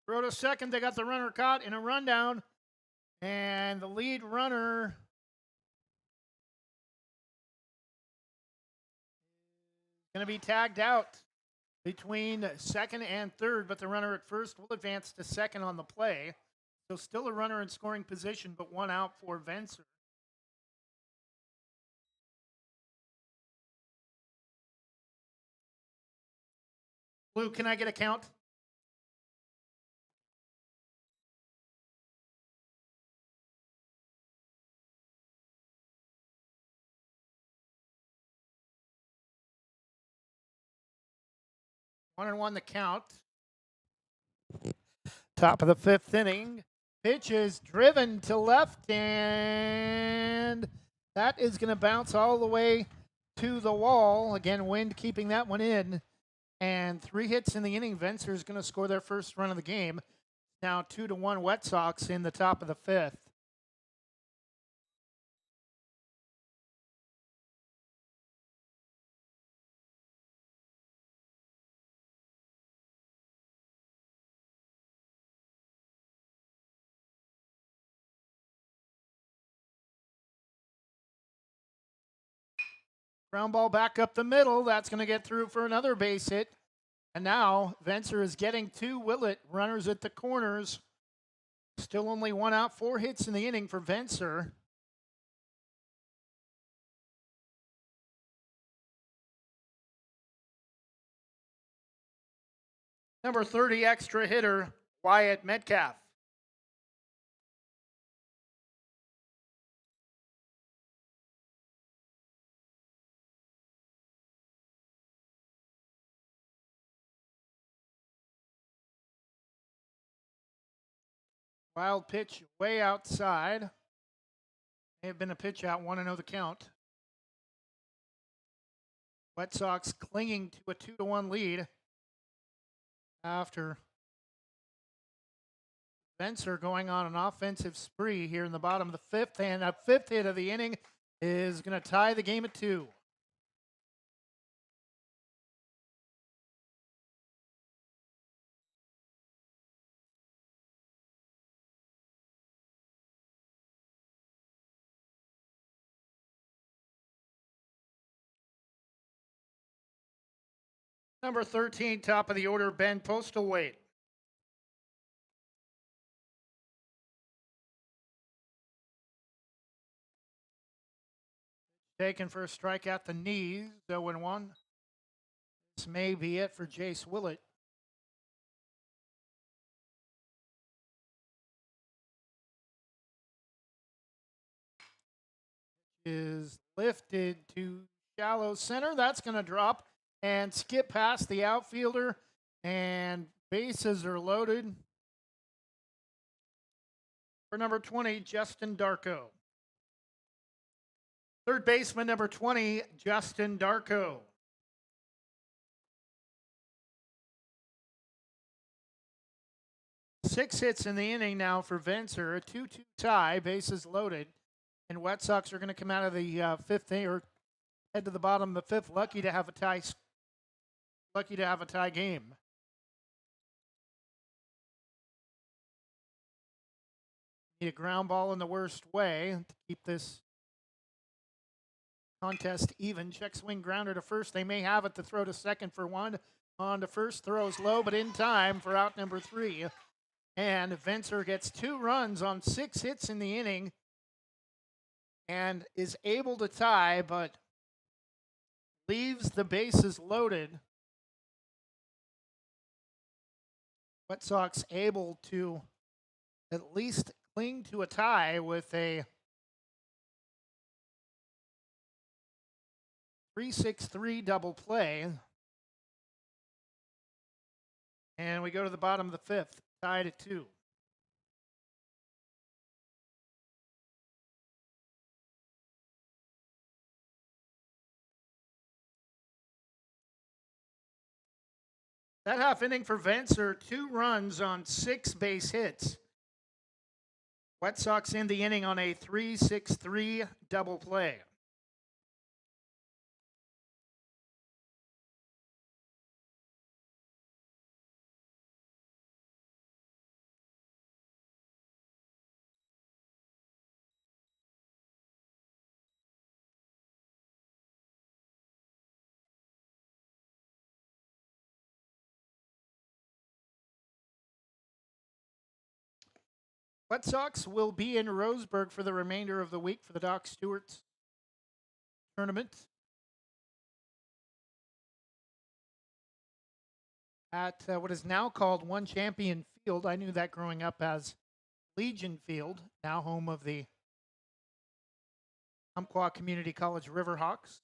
Throw to second, they got the runner caught in a rundown. And the lead runner is going to be tagged out between second and third, but the runner at first will advance to second on the play. So still a runner in scoring position, but one out for Vencer. Lou, can I get a count? One and one the count. Top of the fifth inning. Pitch is driven to left, and that is going to bounce all the way to the wall. Again, wind keeping that one in. And 3 hits in the inning. Vencer is going to score their first run of the game. Now 2-1 White Sox in the top of the fifth. Ground ball back up the middle. That's going to get through for another base hit. And now Vencer is getting to Willett. Runners at the corners. Still only one out. 4 hits in the inning for Vencer. Number 30 extra hitter, Wyatt Metcalf. Wild pitch way outside. May have been a pitch out, 1-0 the count. White Sox clinging to a 2-1 lead after Vencer going on an offensive spree here in the bottom of the fifth, and a 5th hit of the inning is going to tie the game at 2. Number 13, top of the order, Ben Postlethwaite. Taken for a strike at the knees, 0-1. This may be it for Jace Willett. Is lifted to shallow center. That's going to drop and skip past the outfielder, and bases are loaded for number 20, Justin Darko. Third baseman, number 20, Justin Darko. Six hits in the inning now for Vencer. A 2-2 tie, bases loaded. And White Sox are going to come out of the fifth inning, or head to the bottom of the fifth, lucky to have a tie game. Need a ground ball in the worst way to keep this contest even. Check swing grounder to first. They may have it to throw to second for one. On to first, throws low, but in time for out number 3. And Vencer gets 2 runs on 6 hits in the inning and is able to tie, but leaves the bases loaded. Red Sox able to at least cling to a tie with a 3-6-3 double play. And we go to the bottom of the fifth, tied at 2. That half inning for Vencer, 2 runs on 6 base hits. Red Sox end the inning on a 3-6-3 double play. Red Sox will be in Roseburg for the remainder of the week for the Doc Stewart's tournament at what is now called One Champion Field. I knew that growing up as Legion Field, now home of the Umpqua Community College Riverhawks.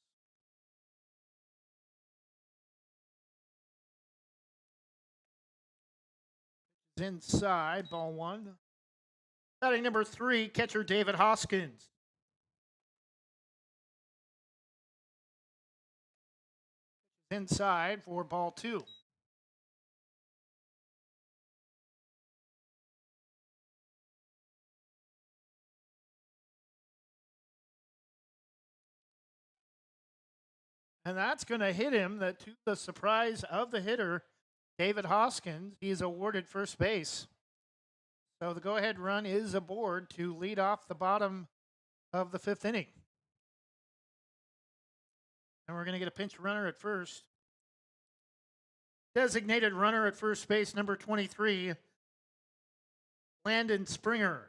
Inside, ball 1. Batting number 3, catcher David Hoskins. Inside for ball 2. And that's going to hit him, to the surprise of the hitter, David Hoskins. He is awarded first base. So the go-ahead run is aboard to lead off the bottom of the 5th inning. And we're going to get a pinch runner at first. Designated runner at first base, number 23, Landon Springer.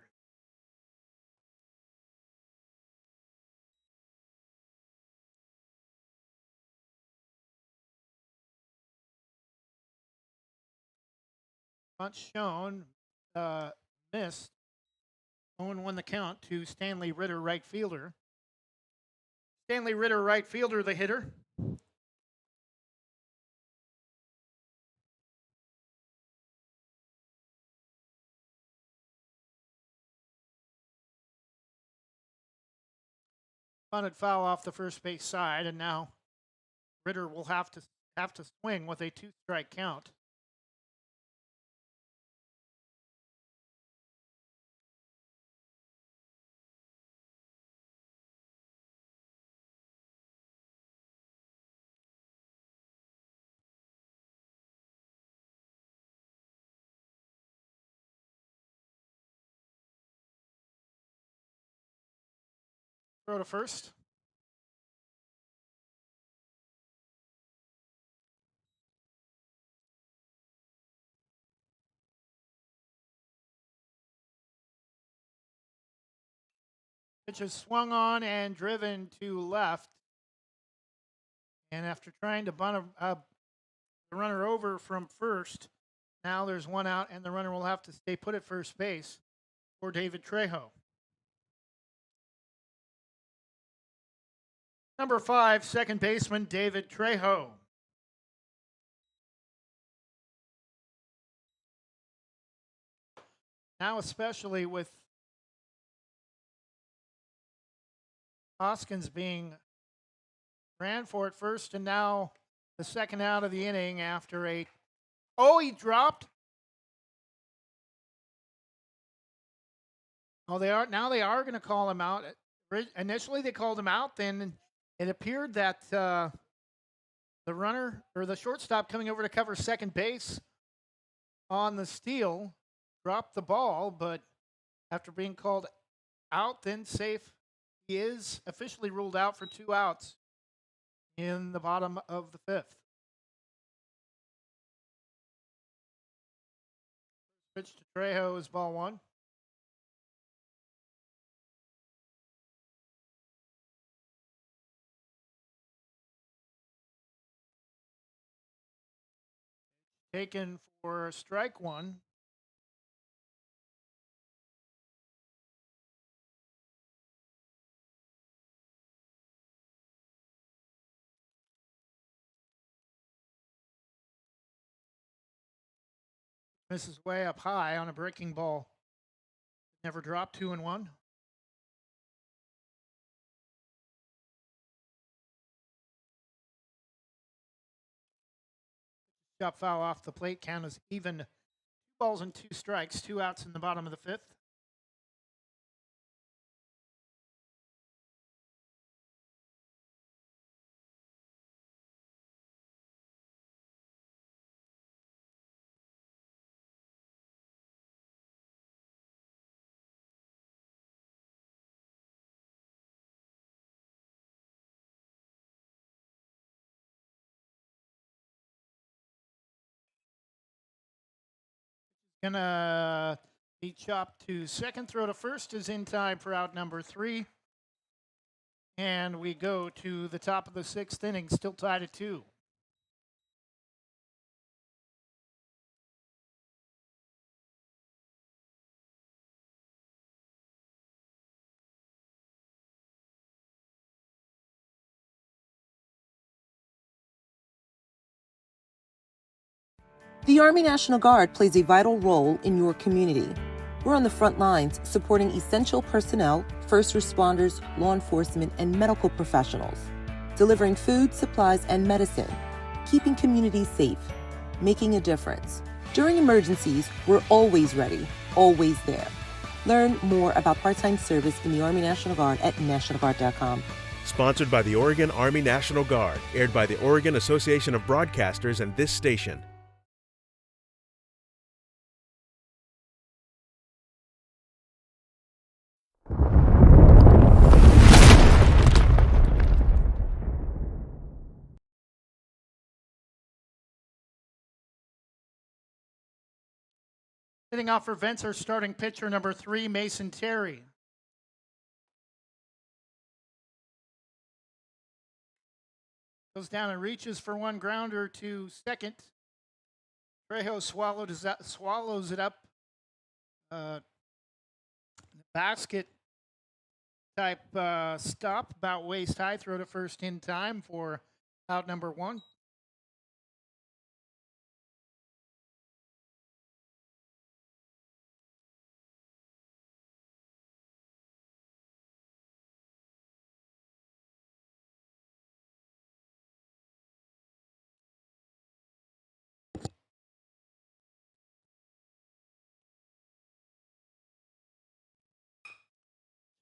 Bunt shown, missed. 0-1 the count to Stanley Ritter, right fielder. Stanley Ritter, right fielder, the hitter. Bunted foul off the first base side, and now Ritter will have to swing with a 2-strike count. Throw to first. Pitch is swung on and driven to left. And after trying to bunt the runner over from first, now there's 1 out, and the runner will have to stay put at first base for David Trejo. Number 5, second baseman David Trejo. Now, especially with Hoskins being ran for at first, and now the second out of the inning after he dropped. Oh, they are going to call him out. Initially, they called him out. Then it appeared that the runner or the shortstop coming over to cover second base on the steal dropped the ball, but after being called out, then safe, he is officially ruled out for 2 outs in the bottom of the 5th. Pitch to Trejo is ball 1. taken for strike one. Misses way up high on a breaking ball. Never dropped, 2-1. Shot foul off the plate. Count is even. 2 balls and 2 strikes. 2 outs in the bottom of the 5th. Gonna be chopped to second. Throw to first is in time for out number 3. And we go to the top of the 6th inning, still tied at 2. The Army National Guard plays a vital role in your community. We're on the front lines supporting essential personnel, first responders, law enforcement, and medical professionals, delivering food, supplies, and medicine, keeping communities safe, making a difference. During emergencies, we're always ready, always there. Learn more about part-time service in the Army National Guard at nationalguard.com. Sponsored by the Oregon Army National Guard, aired by the Oregon Association of Broadcasters and this station. Hitting off for Vencer, starting pitcher number 3, Mason Terry. Goes down and reaches for one grounder to second. Trejo swallows it up. Basket type stop, about waist high. Throw to first in time for out number 1.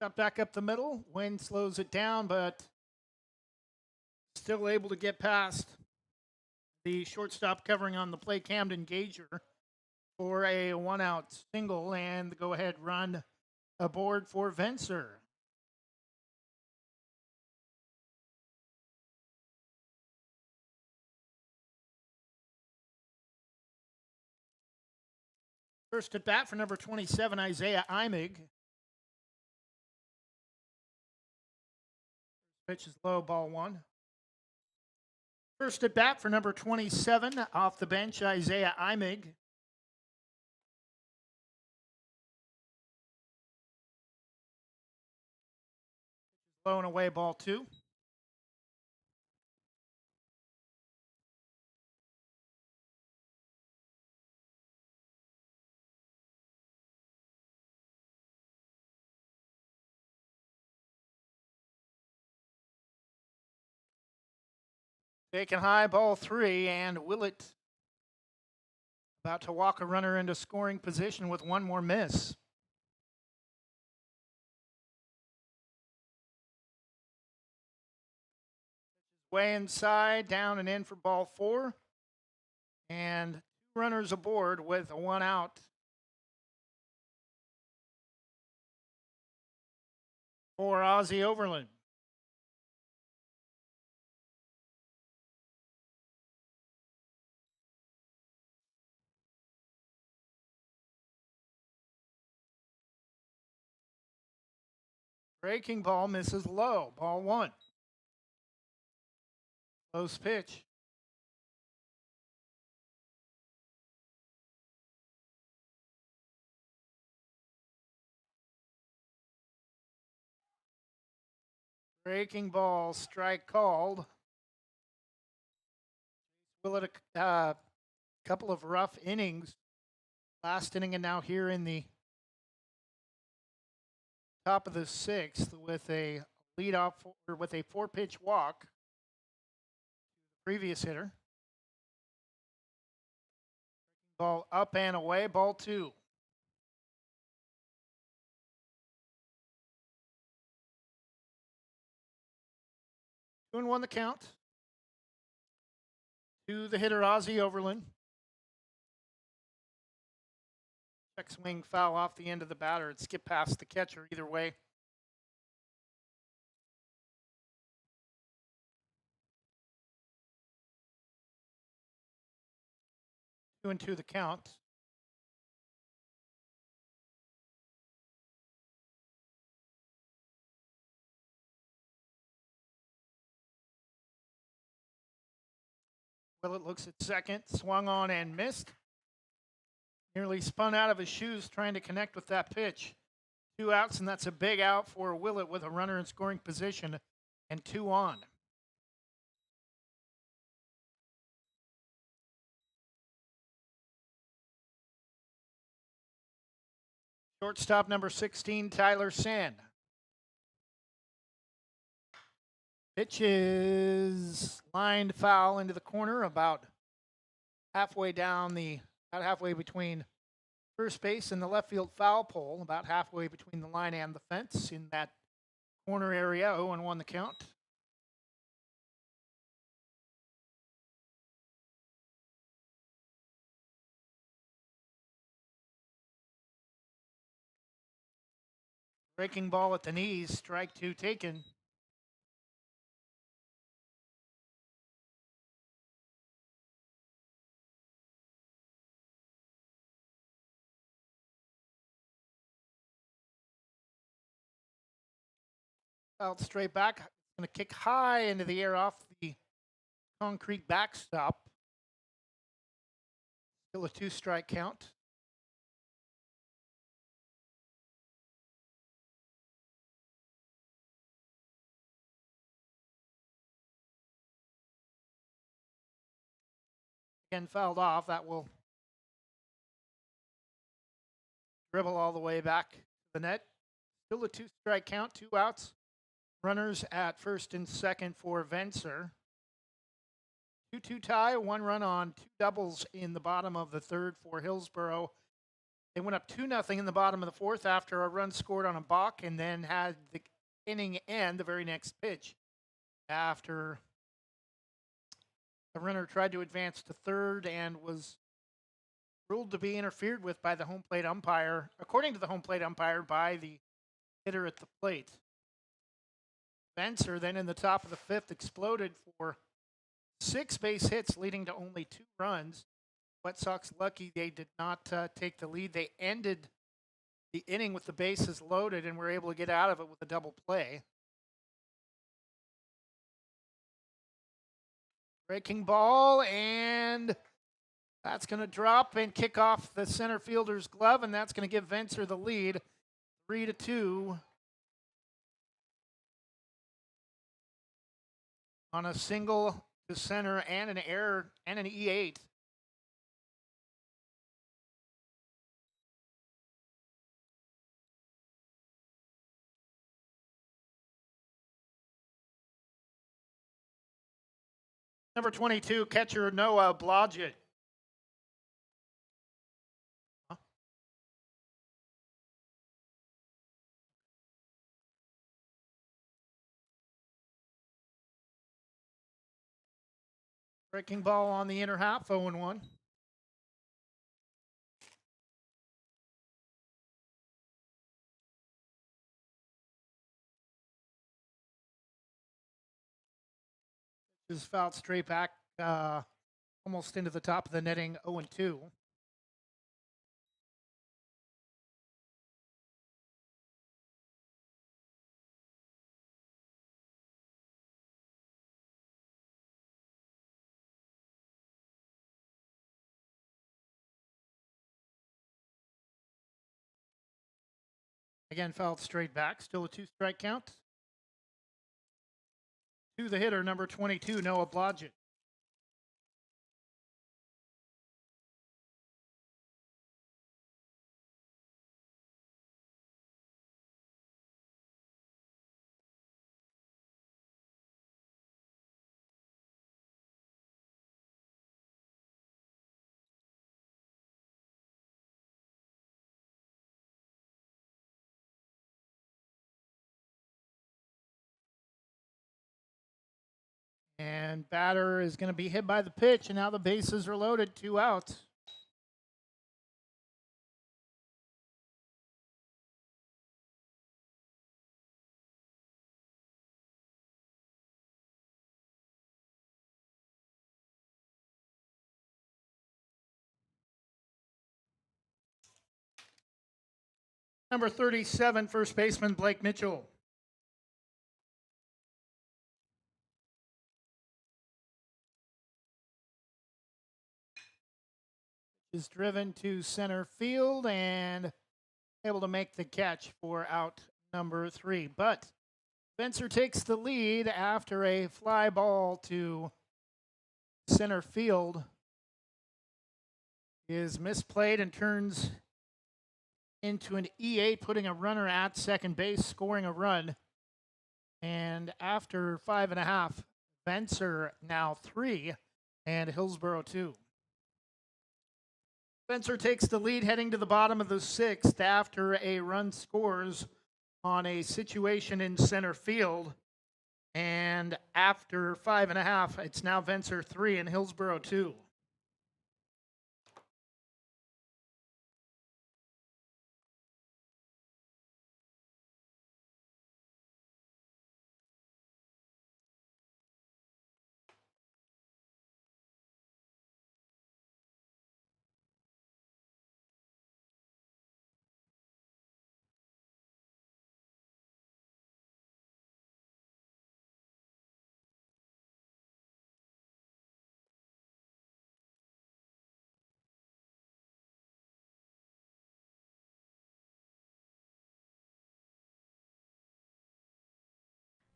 Shot back up the middle. Wind slows it down, but still able to get past the shortstop covering on the play, Camden Gager, for a 1-out single and the go-ahead run aboard for Vencer. First at bat for number 27, Isaiah Imig. Pitch is low, ball 1. First at bat for number 27, off the bench, Isaiah Imig. Low and away, ball 2. Taken high, ball 3, and Willett about to walk a runner into scoring position with one more miss. Way inside, down and in for ball 4. And 2 runners aboard with a 1 out. For Ozzie Overland. Breaking ball misses low, ball 1. Close pitch. Breaking ball, strike called. Willett, a couple of rough innings. Last inning and now here in the top of the sixth with a leadoff or with a 4-pitch walk. Previous hitter. Ball up and away, ball 2. 2-1 the count. To the hitter, Ozzie Overland. Check swing foul off the end of the batter. It skipped past the catcher either way. 2-2 the count. Willett looks at second, swung on and missed. Nearly spun out of his shoes trying to connect with that pitch. 2 outs, and that's a big out for Willett with a runner in scoring position and 2 on. Shortstop number 16, Tyler Sand. Pitch is lined foul into the corner, about halfway between first base and the left field foul pole, about halfway between the line and the fence in that corner area. 0-1 the count. Breaking ball at the knees, strike 2 taken. Fouled straight back. Going to kick high into the air off the concrete backstop. Still a 2-strike count. Again, fouled off. That will dribble all the way back to the net. Still a 2-strike count, 2 outs. Runners at first and second for Vencer. 2-2 tie, 1 run on 2 doubles in the bottom of the third for Hillsboro. They went up 2-0 in the bottom of the fourth after a run scored on a balk, and then had the inning end the very next pitch after the runner tried to advance to third and was ruled to be interfered with by the home plate umpire, according to the home plate umpire, by the hitter at the plate. Vencer then in the top of the fifth exploded for 6 base hits, leading to only 2 runs. White Sox lucky they did not take the lead. They ended the inning with the bases loaded and were able to get out of it with a double play. Breaking ball, and that's going to drop and kick off the center fielder's glove, and that's going to give Vencer the lead, 3-2. On a single to center and an error and an E8. Number 22, catcher Noah Blodgett. Breaking ball on the inner half, 0-1. Is fouled straight back, almost into the top of the netting, 0-2. Again, fouled straight back, still a 2-strike count. To the hitter, number 22, Noah Blodgett. And batter is going to be hit by the pitch, and now the bases are loaded, 2 outs. Number 37, first baseman Blake Mitchell. Is driven to center field and able to make the catch for out number 3. But Vencer takes the lead after a fly ball to center field is misplayed and turns into an E8, putting a runner at second base, scoring a run. And after 5.5, Vencer now 3 and Hillsboro 2. Vencer takes the lead heading to the bottom of the 6th after a run scores on a situation in center field. And after 5.5, it's now Vencer 3 and Hillsboro 2.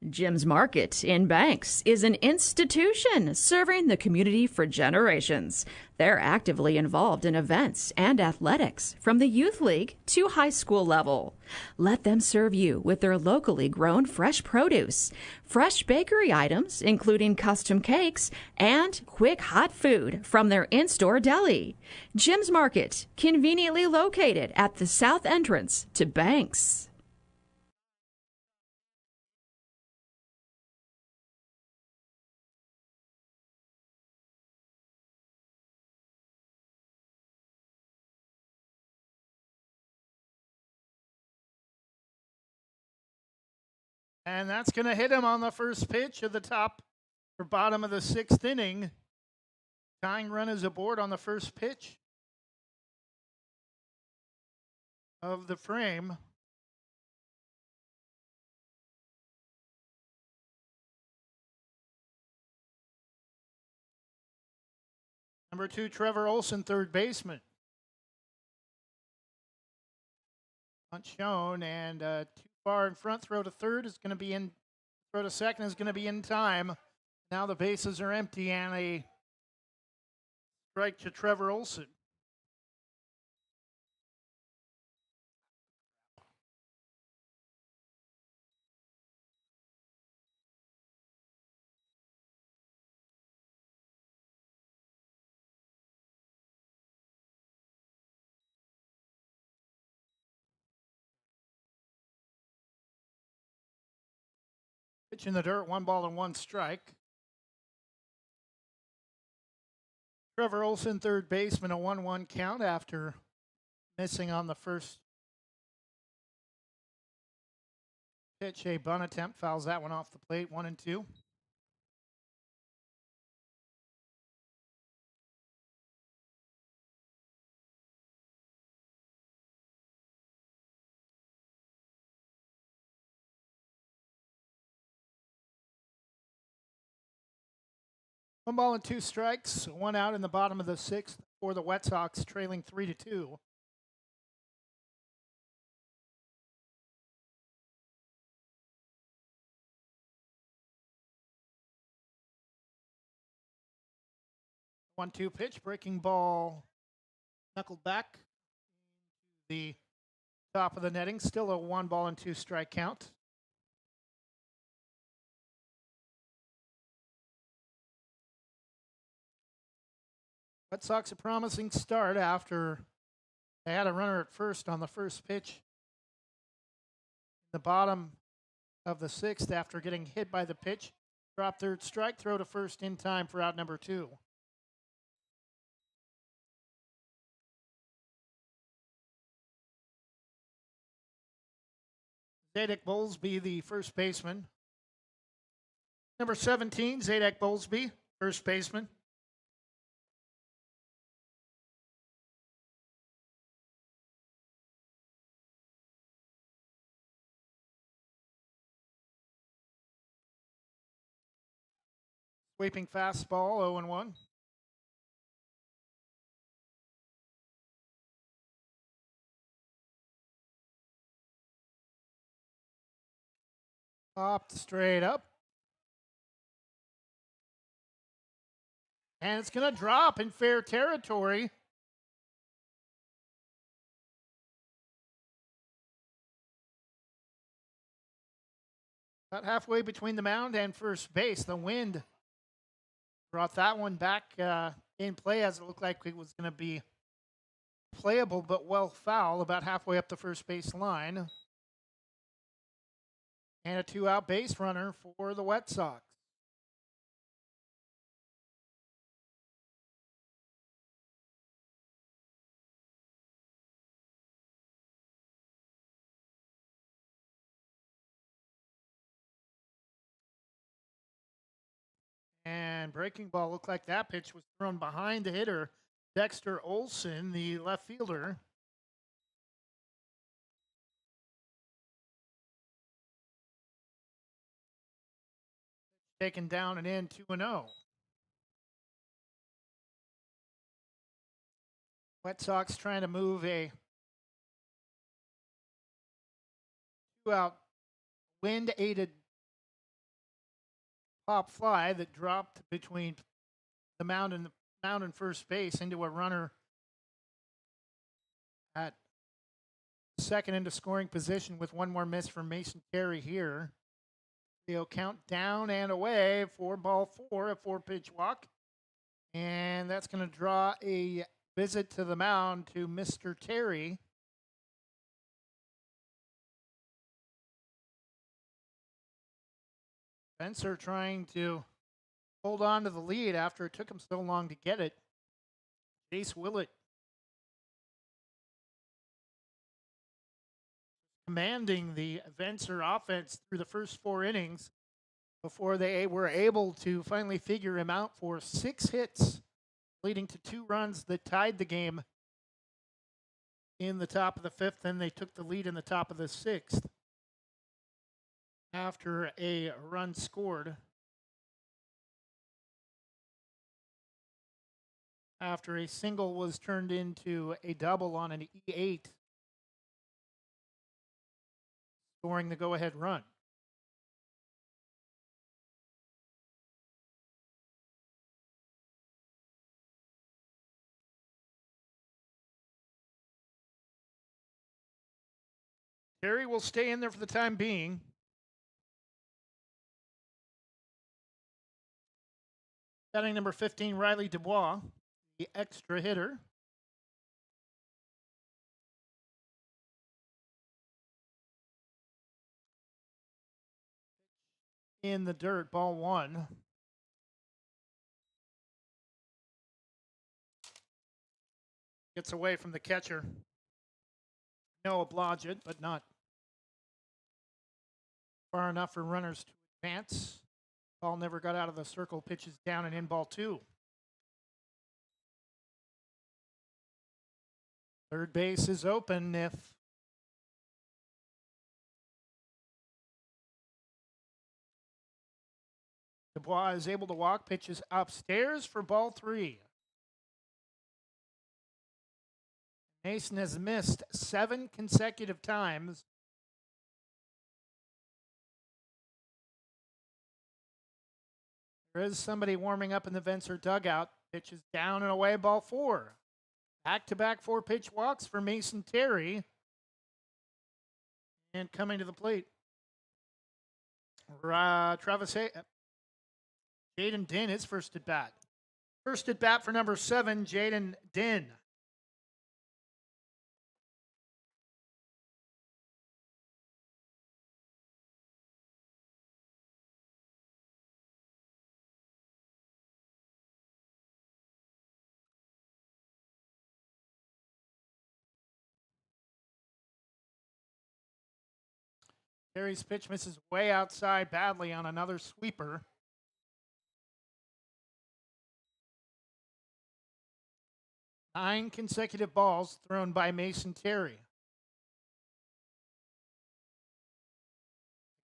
Jim's Market in Banks is an institution serving the community for generations. They're actively involved in events and athletics from the youth league to high school level. Let them serve you with their locally grown fresh produce, fresh bakery items, including custom cakes, and quick hot food from their in-store deli. Jim's Market, conveniently located at the south entrance to Banks. And that's going to hit him on the first pitch of the top or bottom of the 6th inning. Tying run is aboard on the first pitch of the frame. Number 2, Trevor Olson, third baseman. Bunt shown, and too far in front. Throw to third is going to be in. Throw to second is going to be in time. Now the bases are empty, and a strike to Trevor Olson. Pitch in the dirt, 1 ball and 1 strike. Trevor Olson, third baseman, a 1-1 count after missing on the first pitch. A bunt attempt fouls that one off the plate, 1-2. One ball and 2 strikes, 1 out in the bottom of the 6th for the Wet Sox, trailing 3-2. 1-2 pitch, breaking ball, knuckled back to the top of the netting. Still a 1-2 strike count. Red Sox a promising start after they had a runner at first on the first pitch. The bottom of the sixth after getting hit by the pitch. Drop third strike, throw to first in time for out number 2. Zadek Bowlesby, the first baseman. Number 17, Zadek Bowlesby, first baseman. Sweeping fastball, 0-1. Popped straight up. And it's going to drop in fair territory. About halfway between the mound and first base. The wind brought that one back in play as it looked like it was going to be playable but well foul about halfway up the first base line. And a 2-out base runner for the Red Sox. And breaking ball looked like that pitch was thrown behind the hitter, Dexter Olson, the left fielder. Taken down and in, 2-0. Red Sox trying to move a 2-out wind-aided pop fly that dropped between the mound and first base into a runner at second into scoring position with one more miss from Mason Terry here. They'll count down and away for ball 4, a 4-pitch walk. And that's going to draw a visit to the mound to Mr. Terry. Vencer trying to hold on to the lead after it took him so long to get it. Jace Willett commanding the Vencer offense through the first 4 innings before they were able to finally figure him out for 6 hits, leading to 2 runs that tied the game in the top of the 5th, and they took the lead in the top of the 6th after a run scored. After a single was turned into a double on an E8, scoring the go-ahead run. Terry will stay in there for the time being. Batting number 15, Riley Dubois, the extra hitter. In the dirt, ball 1. Gets away from the catcher. Noah Blodgett, but not far enough for runners to advance. Ball never got out of the circle. Pitches down and in, ball 2. Third base is open if Dubois is able to walk. Pitches upstairs for ball 3. Mason has missed 7 consecutive times. There is somebody warming up in the Vencer dugout. Pitch is down and away, ball 4. Back-to-back 4-pitch walks for Mason Terry. And coming to the plate, Jaden Din is first at bat. First at bat for number 7, Jaden Din. Terry's pitch misses way outside badly on another sweeper. Nine consecutive balls thrown by Mason Terry.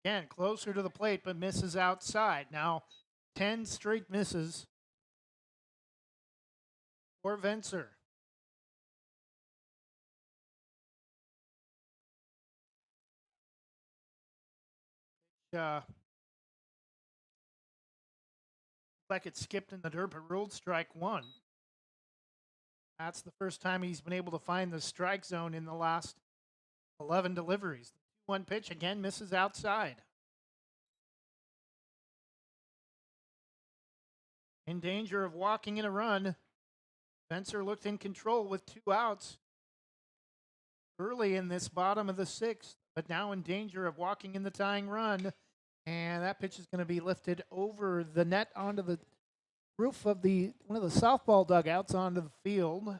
Again, closer to the plate, but misses outside. Now, 10 straight misses for Vencer. Like it skipped in the dirt, but ruled strike 1. That's the first time he's been able to find the strike zone in the last 11 deliveries. The 2-1 pitch again misses outside. In danger of walking in a run. Vencer looked in control with 2 outs early in this bottom of the 6th, but now in danger of walking in the tying run. And that pitch is going to be lifted over the net onto the roof of one of the softball dugouts onto the field.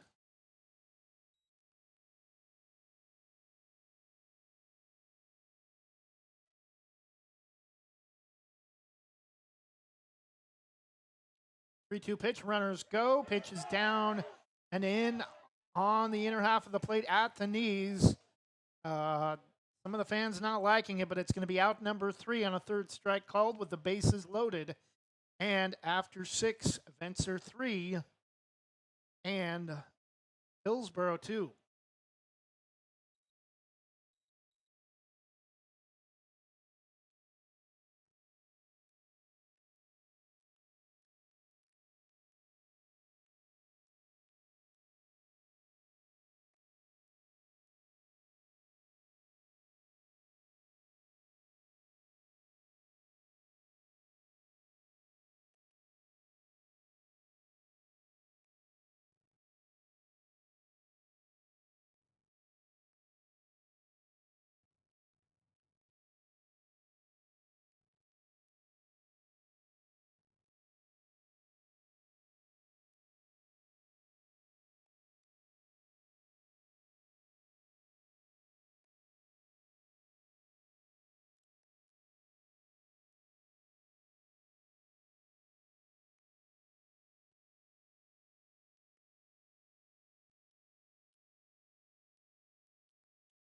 Three-two pitch, runners go. Pitch is down and in on the inner half of the plate at the knees. Some of the fans not liking it, but it's going to be out number 3 on a third strike called with the bases loaded. And after 6, Vencer 3 and Hillsboro 2.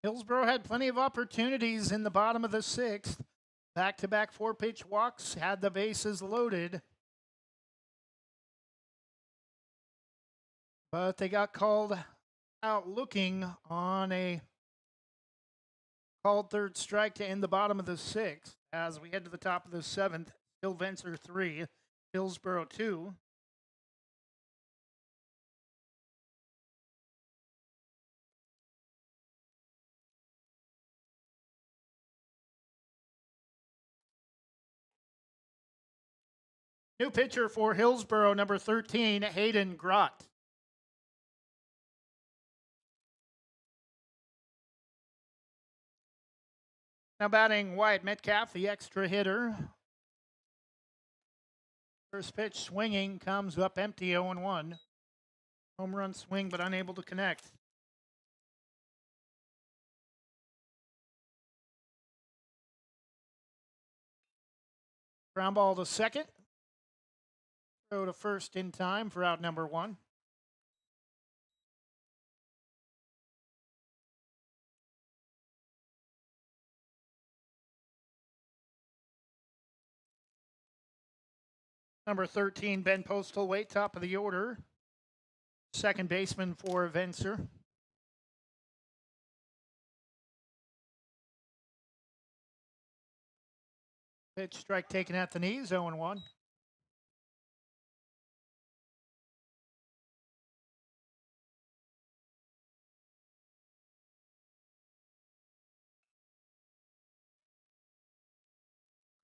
Hillsboro had plenty of opportunities in the bottom of the 6th. Back-to-back 4-pitch walks, had the bases loaded. But they got called out looking on a called third strike to end the bottom of the 6th. As we head to the top of the 7th, still Vencer 3, Hillsboro 2. New pitcher for Hillsboro, number 13, Hayden Grott. Now batting Wyatt Metcalf, the extra hitter. First pitch swinging, comes up empty, 0-1. Home run swing, but unable to connect. Ground ball to second. Throw to first in time for out number 1. Number 13, Ben Postlethwaite, top of the order. Second baseman for Vencer. Pitch strike taken at the knees, 0-1.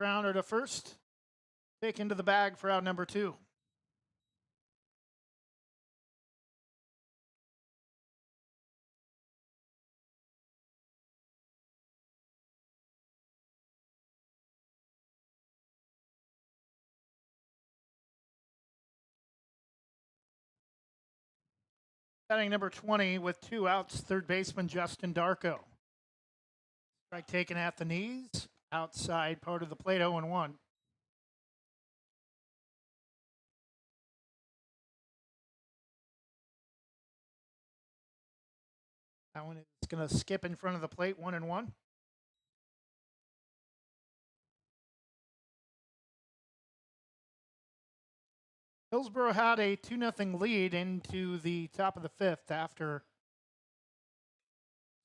Grounder to first. Taken to the bag for out number 2. Batting number 20 with 2 outs, third baseman Justin Darko. Strike taken at the knees, outside part of the plate, 0-1. That one is going to skip in front of the plate, 1-1. Hillsboro had a 2-0 lead into the top of the 5th after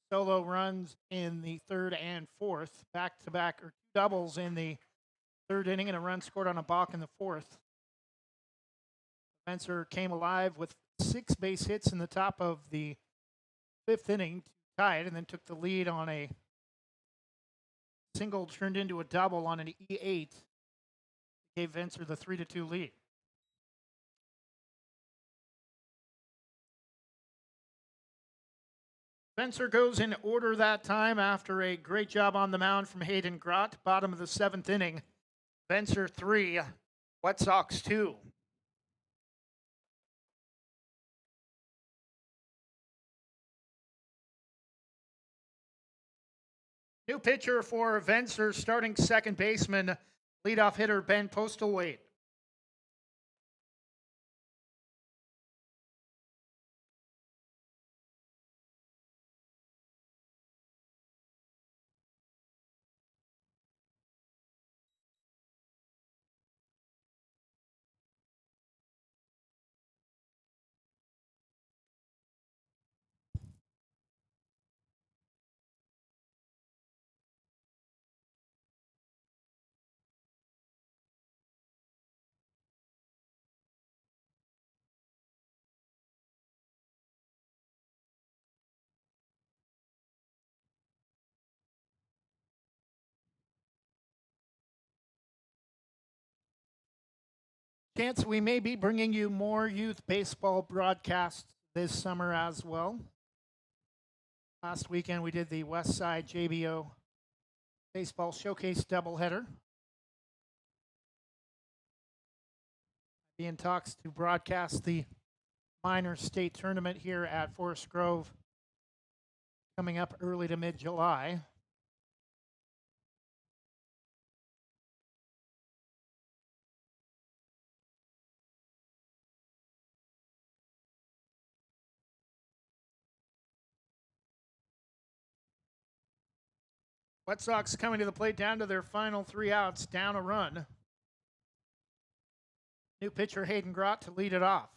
solo runs in the 3rd and 4th, back-to-back or 2 doubles in the 3rd inning and a run scored on a balk in the 4th. Vencer came alive with 6 base hits in the top of the 5th inning, tied, and then took the lead on a single turned into a double on an E8. Gave Vencer the 3-2 lead. Vencer goes in order that time after a great job on the mound from Hayden Grott. Bottom of the 7th inning. Vencer 3, White Sox 2. New pitcher for Vencer, starting second baseman, leadoff hitter Ben Postlethwaite. Chance we may be bringing you more youth baseball broadcasts this summer as well. Last weekend we did the West Side JBO Baseball Showcase doubleheader. Be in talks to broadcast the minor state tournament here at Forest Grove coming up early to mid-July. White Sox coming to the plate down to their final 3 outs, down a run. New pitcher Hayden Grott to lead it off.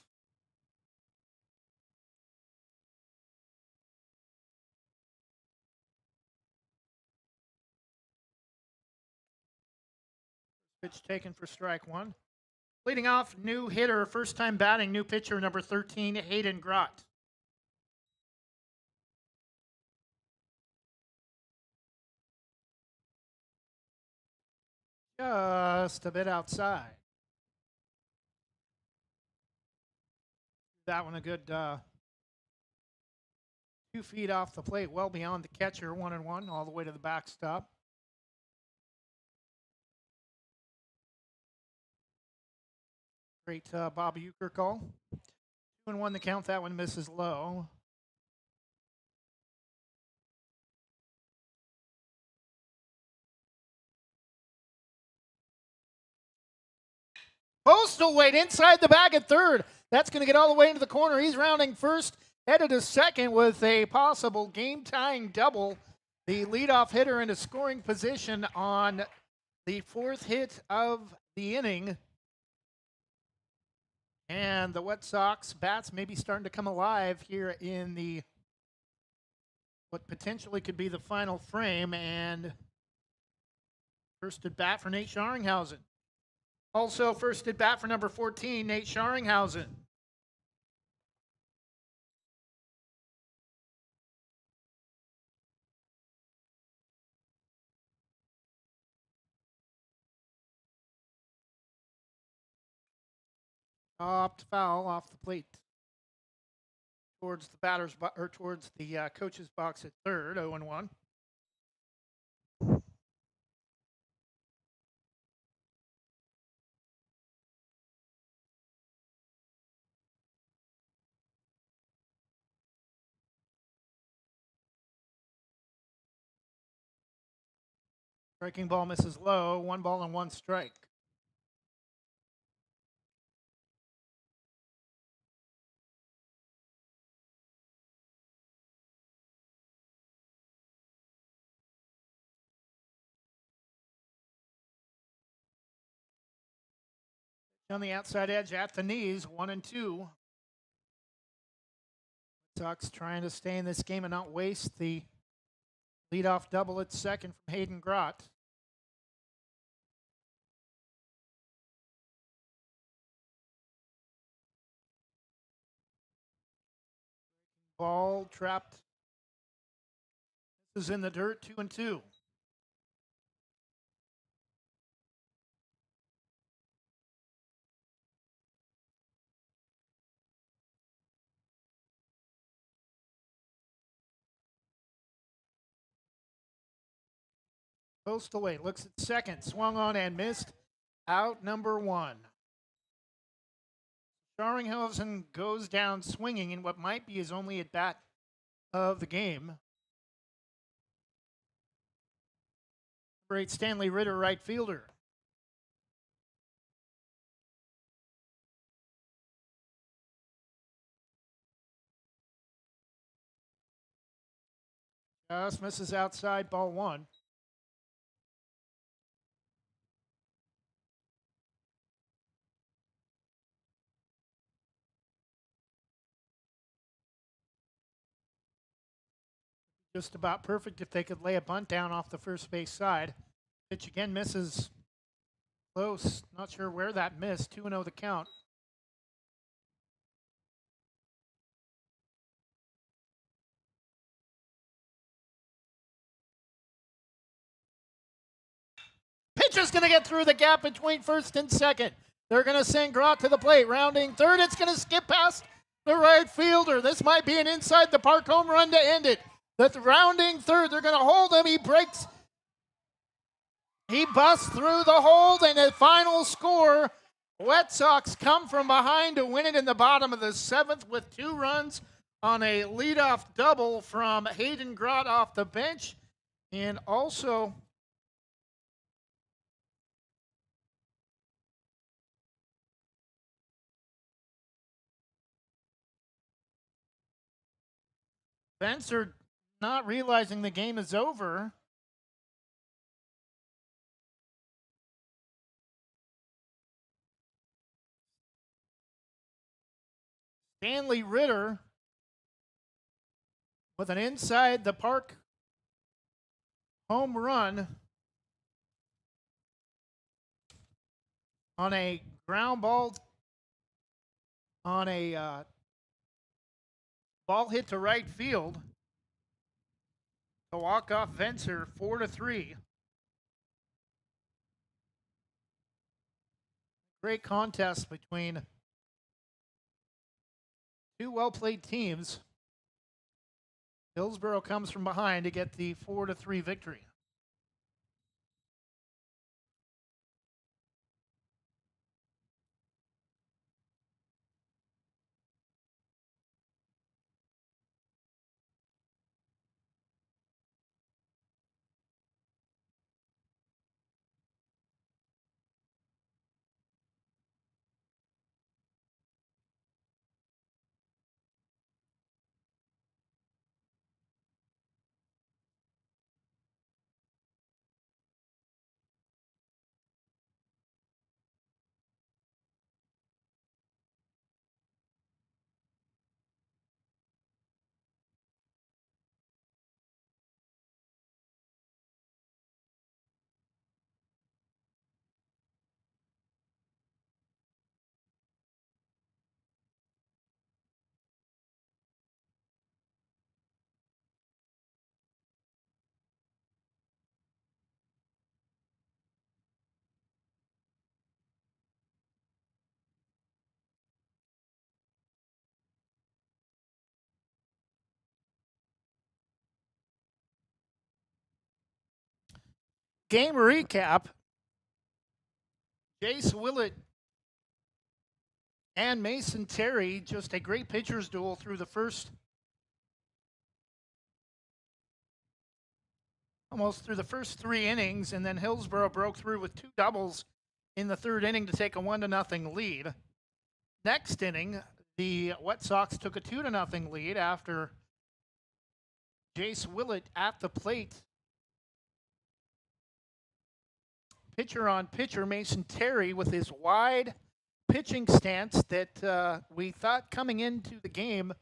Pitch taken for strike 1. Leading off, new hitter, first time batting, new pitcher number 13, Hayden Grott. Just a bit outside. That one a good 2 feet off the plate, well beyond the catcher, 1-1, all the way to the backstop. Great Bob Euchre call. 2-1 the count, that one misses low. Postlethwaite inside the bag at third. That's going to get all the way into the corner. He's rounding first, headed to second with a possible game-tying double. The leadoff hitter in a scoring position on the 4th hit of the inning. And the White Sox bats may be starting to come alive here in the what potentially could be the final frame. And first at bat for Nate Scharringhausen. Also first at bat for number 14, Nate Scharringhausen. Chopped foul off the plate towards the towards the coach's box at third, 0-1. Breaking ball misses low, 1 ball and 1 strike. On the outside edge at the knees, 1-2. Sox trying to stay in this game and not waste the leadoff double at second from Hayden Grott. Ball trapped. This is in the dirt, 2-2. Post away, looks at second, swung on and missed. Out number 1. Scharringhausen goes down swinging in what might be his only at bat of the game. Number 8, Stanley Ritter, right fielder. Just misses outside, ball 1. Just about perfect if they could lay a bunt down off the first base side. Pitch again misses close. Not sure where that missed. 2-0 the count. Pitcher's going to get through the gap between first and second. They're going to send Grott to the plate. Rounding third. It's going to skip past the right fielder. This might be an inside the park home run to end it. The rounding third. They're going to hold him. He breaks. He busts through the hold, and the final score, Red Sox come from behind to win it in the bottom of the 7th with 2 runs on a leadoff double from Hayden Grott off the bench. And also Vencer, not realizing the game is over, Stanley Ritter with an inside the park home run on a ground ball, on a ball hit to right field to walk off Vencer 4-3. Great contest between 2 well-played teams. Hillsboro comes from behind to get the 4-3 victory. Game recap. Jace Willett and Mason Terry, just a great pitcher's duel through the first, almost through the first 3 innings, and then Hillsboro broke through with 2 doubles in the 3rd inning to take a 1-0 lead. Next inning, the Wet Sox took a 2-0 lead after Jace Willett at the plate. Pitcher on pitcher, Mason Terry with his wide pitching stance that we thought coming into the game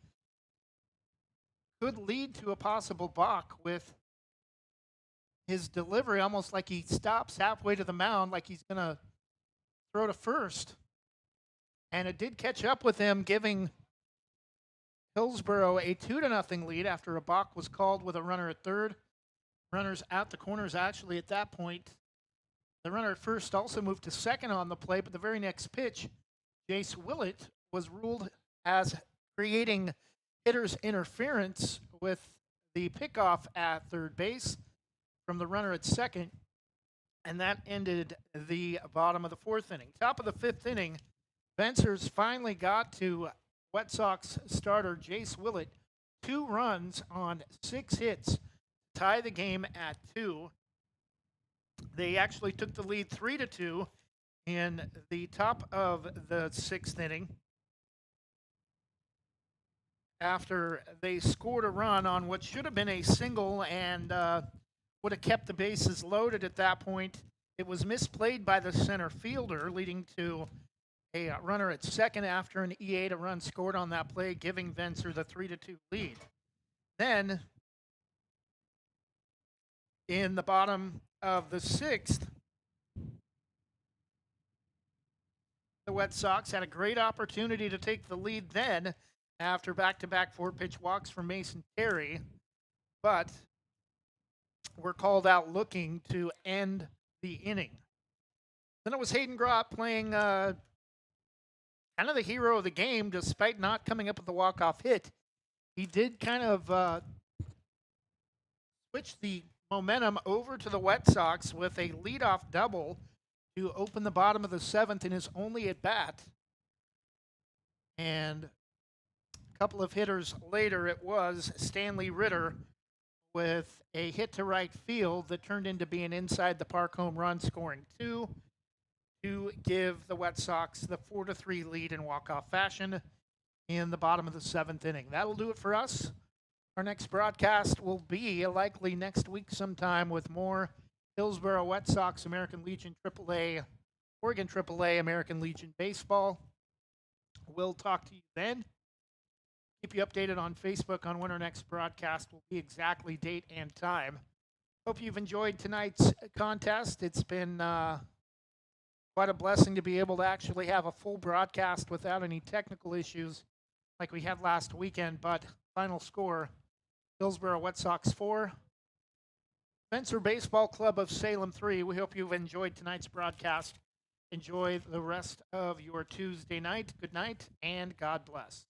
could lead to a possible balk, with his delivery almost like he stops halfway to the mound, like he's going to throw to first. And it did catch up with him, giving Hillsboro a 2-0 lead after a balk was called with a runner at third. Runners at the corners, actually, at that point. The runner at first also moved to second on the play, but the very next pitch, Jace Willett was ruled as creating hitter's interference with the pickoff at third base from the runner at second, and that ended the bottom of the 4th inning. Top of the 5th inning, Vencers finally got to Wet Sox starter Jace Willett 2 runs on 6 hits to tie the game at 2. They actually took the lead 3-2 in the top of the 6th inning after they scored a run on what should have been a single and would have kept the bases loaded at that point. It was misplayed by the center fielder, leading to a runner at second after an E8. A run scored on that play, giving Vencer the 3-2 lead. Then, in the bottom of the 6th, the Wet Sox had a great opportunity to take the lead then after back-to-back 4-pitch walks from Mason Terry, but were called out looking to end the inning. Then it was Hayden Gropp playing kind of the hero of the game, despite not coming up with the walk-off hit. He did kind of switch the momentum over to the Wet Sox with a leadoff double to open the bottom of the 7th in his only at-bat. And a couple of hitters later, it was Stanley Ritter with a hit to right field that turned into being inside the park home run, scoring 2 to give the Wet Sox the 4-3 lead in walk-off fashion in the bottom of the 7th inning. That'll do it for us. Our next broadcast will be likely next week sometime with more Hillsboro Wet Sox, American Legion AAA, Oregon AAA, American Legion Baseball. We'll talk to you then. Keep you updated on Facebook on when our next broadcast will be, exactly date and time. Hope you've enjoyed tonight's contest. It's been quite a blessing to be able to actually have a full broadcast without any technical issues like we had last weekend, but final score, Hillsboro Wet Sox 4, Vencer Baseball Club of Salem 3. We hope you've enjoyed tonight's broadcast. Enjoy the rest of your Tuesday night. Good night, and God bless.